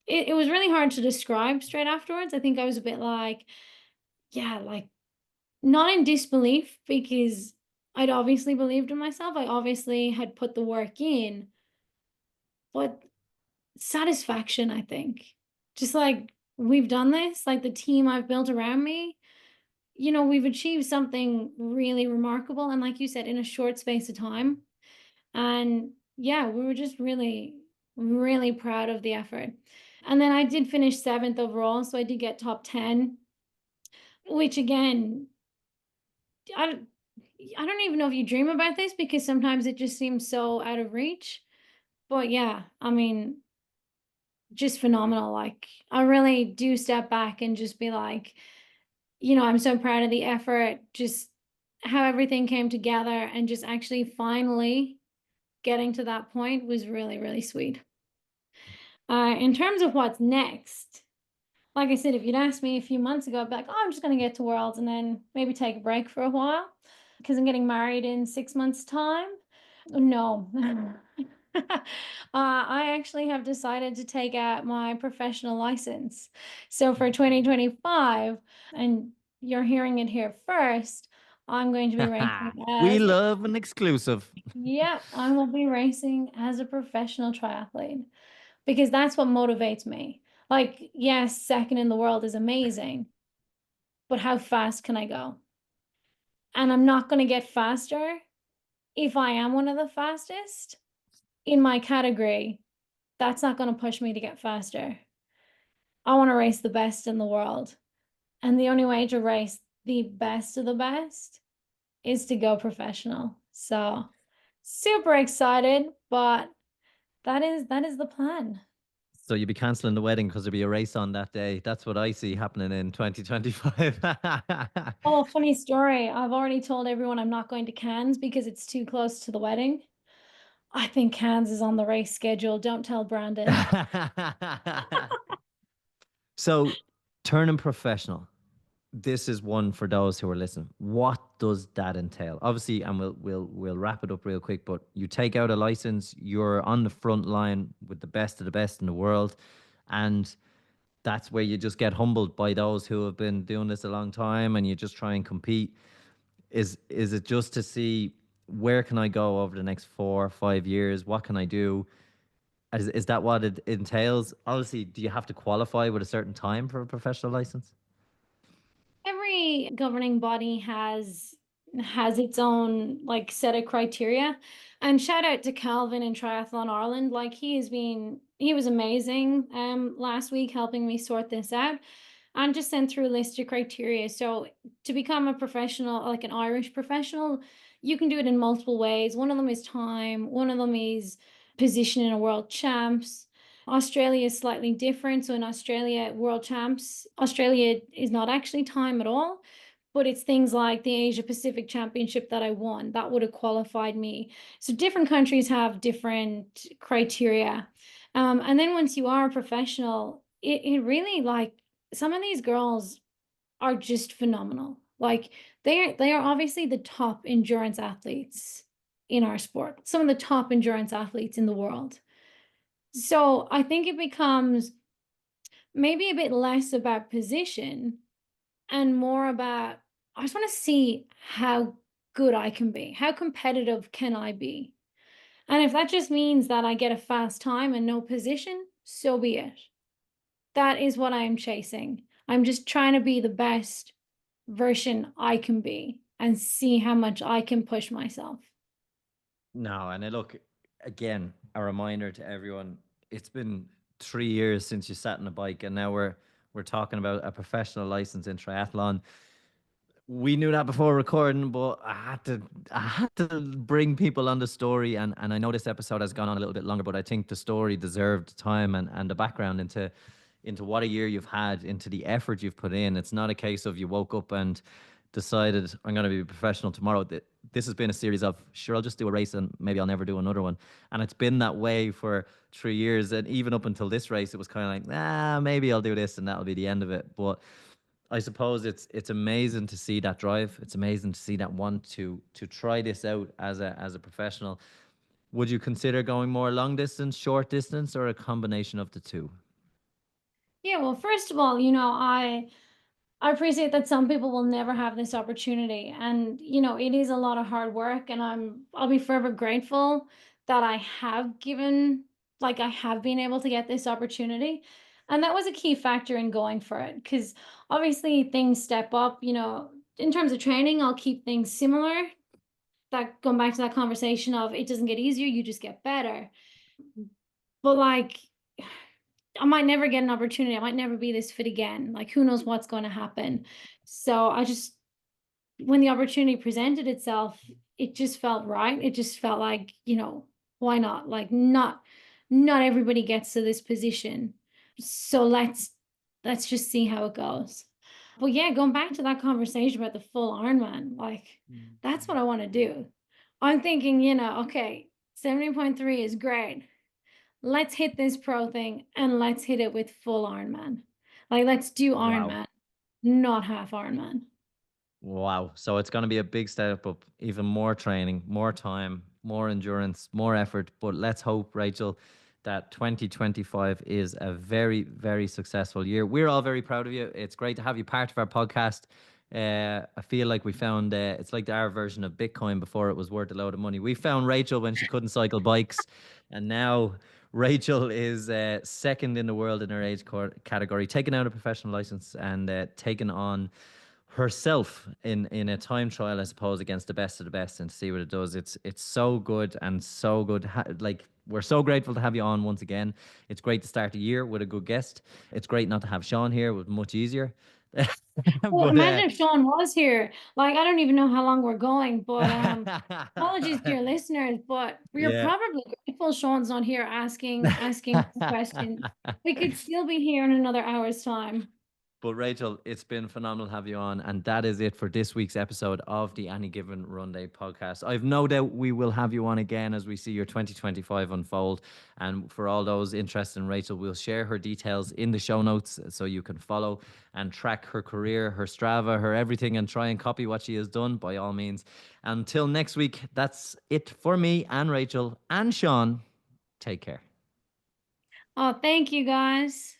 it was really hard to describe straight afterwards. I think I was a bit like, yeah, like not in disbelief because I'd obviously believed in myself. I obviously had put the work in, but satisfaction, I think. Just like we've done this, like the team I've built around me, we've achieved something really remarkable. And like you said, in a short space of time. And yeah, we were just really, really proud of the effort. And then I did finish seventh overall. So I did get top 10, which again, I, don't- I don't even know if you dream about this because sometimes it just seems so out of reach. But yeah, I mean, just phenomenal. Like, I really do step back and just be like, I'm so proud of the effort, just how everything came together and just actually finally getting to that point was really, really sweet. In terms of what's next, like I said, if you'd asked me a few months ago, I'd be like, oh, I'm just going to get to Worlds and then maybe take a break for a while because I'm getting married in 6 months' time. No. I actually have decided to take out my professional license. So for 2025, and you're hearing it here first, I'm going to be racing We as, love an exclusive. yeah, I will be racing as a professional triathlete because that's what motivates me. Like, yes, second in the world is amazing, but how fast can I go? And I'm not going to get faster if I am one of the fastest in my category. That's not going to push me to get faster. I want to race the best in the world. And the only way to race the best of the best is to go professional. So super excited, but that is the plan. So you'll be cancelling the wedding because there'll be a race on that day. That's what I see happening in 2025. Oh, funny story. I've already told everyone I'm not going to Cannes because it's too close to the wedding. I think Cairns is on the race schedule. Don't tell Brandon. So, turning professional. This is one for those who are listening. What does that entail? Obviously, and we'll wrap it up real quick, but you take out a license, you're on the front line with the best of the best in the world, and that's where you just get humbled by those who have been doing this a long time, and you just try and compete. Is it just to see where can I go over the next 4 or 5 years? What can I do? Is that what it entails? Obviously, do you have to qualify with a certain time for a professional license? Every governing body has its own like set of criteria. And shout out to Calvin in Triathlon Ireland. Like he was amazing last week helping me sort this out and just sent through a list of criteria. So to become a professional, like an Irish professional, you can do it in multiple ways. One of them is time, one of them is position in a world champs. Australia is slightly different. So in Australia, world champs, Australia is not actually time at all, but it's things like the Asia Pacific Championship that I won. That would have qualified me. So different countries have different criteria. And then once you are a professional, it really like some of these girls are just phenomenal. Like they are obviously the top endurance athletes in our sport, some of the top endurance athletes in the world. So I think it becomes maybe a bit less about position and more about I just want to see how good I can be. How competitive can I be? And if that just means that I get a fast time and no position, so be it. That is what I am chasing. I'm just trying to be the best version I can be and see how much I can push myself. No, and I look again, a reminder to everyone, it's been 3 years since you sat on a bike, and now we're talking about a professional license in triathlon. We knew that before recording, but I had to bring people on the story, and I know this episode has gone on a little bit longer, but I think the story deserved time and the background into what a year you've had, into the effort you've put in. It's not a case of you woke up and decided I'm going to be a professional tomorrow. This has been a series of sure I'll just do a race and maybe I'll never do another one, and it's been that way for 3 years. And even up until this race, it was kind of like, maybe I'll do this and that'll be the end of it. But I suppose it's amazing to see that drive. It's amazing to see that want to try this out as a professional. Would you consider going more long distance, short distance, or a combination of the two? Yeah, well, first of all, I appreciate that some people will never have this opportunity. And, it is a lot of hard work and I'll be forever grateful that I have been able to get this opportunity. And that was a key factor in going for it because obviously things step up, in terms of training, I'll keep things similar. That going back to that conversation of it doesn't get easier, you just get better. But like I might never get an opportunity. I might never be this fit again. Like who knows what's going to happen. So I just when the opportunity presented itself, it just felt right. It just felt like, why not? Like not everybody gets to this position. So let's just see how it goes. But yeah, going back to that conversation about the full Ironman, like that's what I want to do. I'm thinking, okay, 70.3 is great. Let's hit this pro thing and let's hit it with full Ironman. Like let's do Wow. Ironman, not half Ironman. Wow. So it's going to be a big step up, even more training, more time, more endurance, more effort. But let's hope, Rachel, that 2025 is a very, very successful year. We're all very proud of you. It's great to have you part of our podcast. I feel like we found it's like our version of Bitcoin before it was worth a load of money. We found Rachel when she couldn't cycle bikes, and now Rachel is second in the world in her age category, taking out a professional license and taking on herself in a time trial, I suppose, against the best of the best, and to see what it does. It's so good and so good. Like we're so grateful to have you on once again. It's great to start the year with a good guest. It's great not to have Sean here. It was much easier. Well, But imagine if Sean was here. Like, I don't even know how long we're going, but apologies to your listeners, but we are yeah. probably grateful Sean's not here asking questions. We could still be here in another hour's time. But Rachel, it's been phenomenal to have you on. And that is it for this week's episode of the Any Given Run Day podcast. I've no doubt we will have you on again as we see your 2025 unfold. And for all those interested in Rachel, we'll share her details in the show notes so you can follow and track her career, her Strava, her everything, and try and copy what she has done by all means. Until next week, that's it for me and Rachel and Sean. Take care. Oh, thank you guys.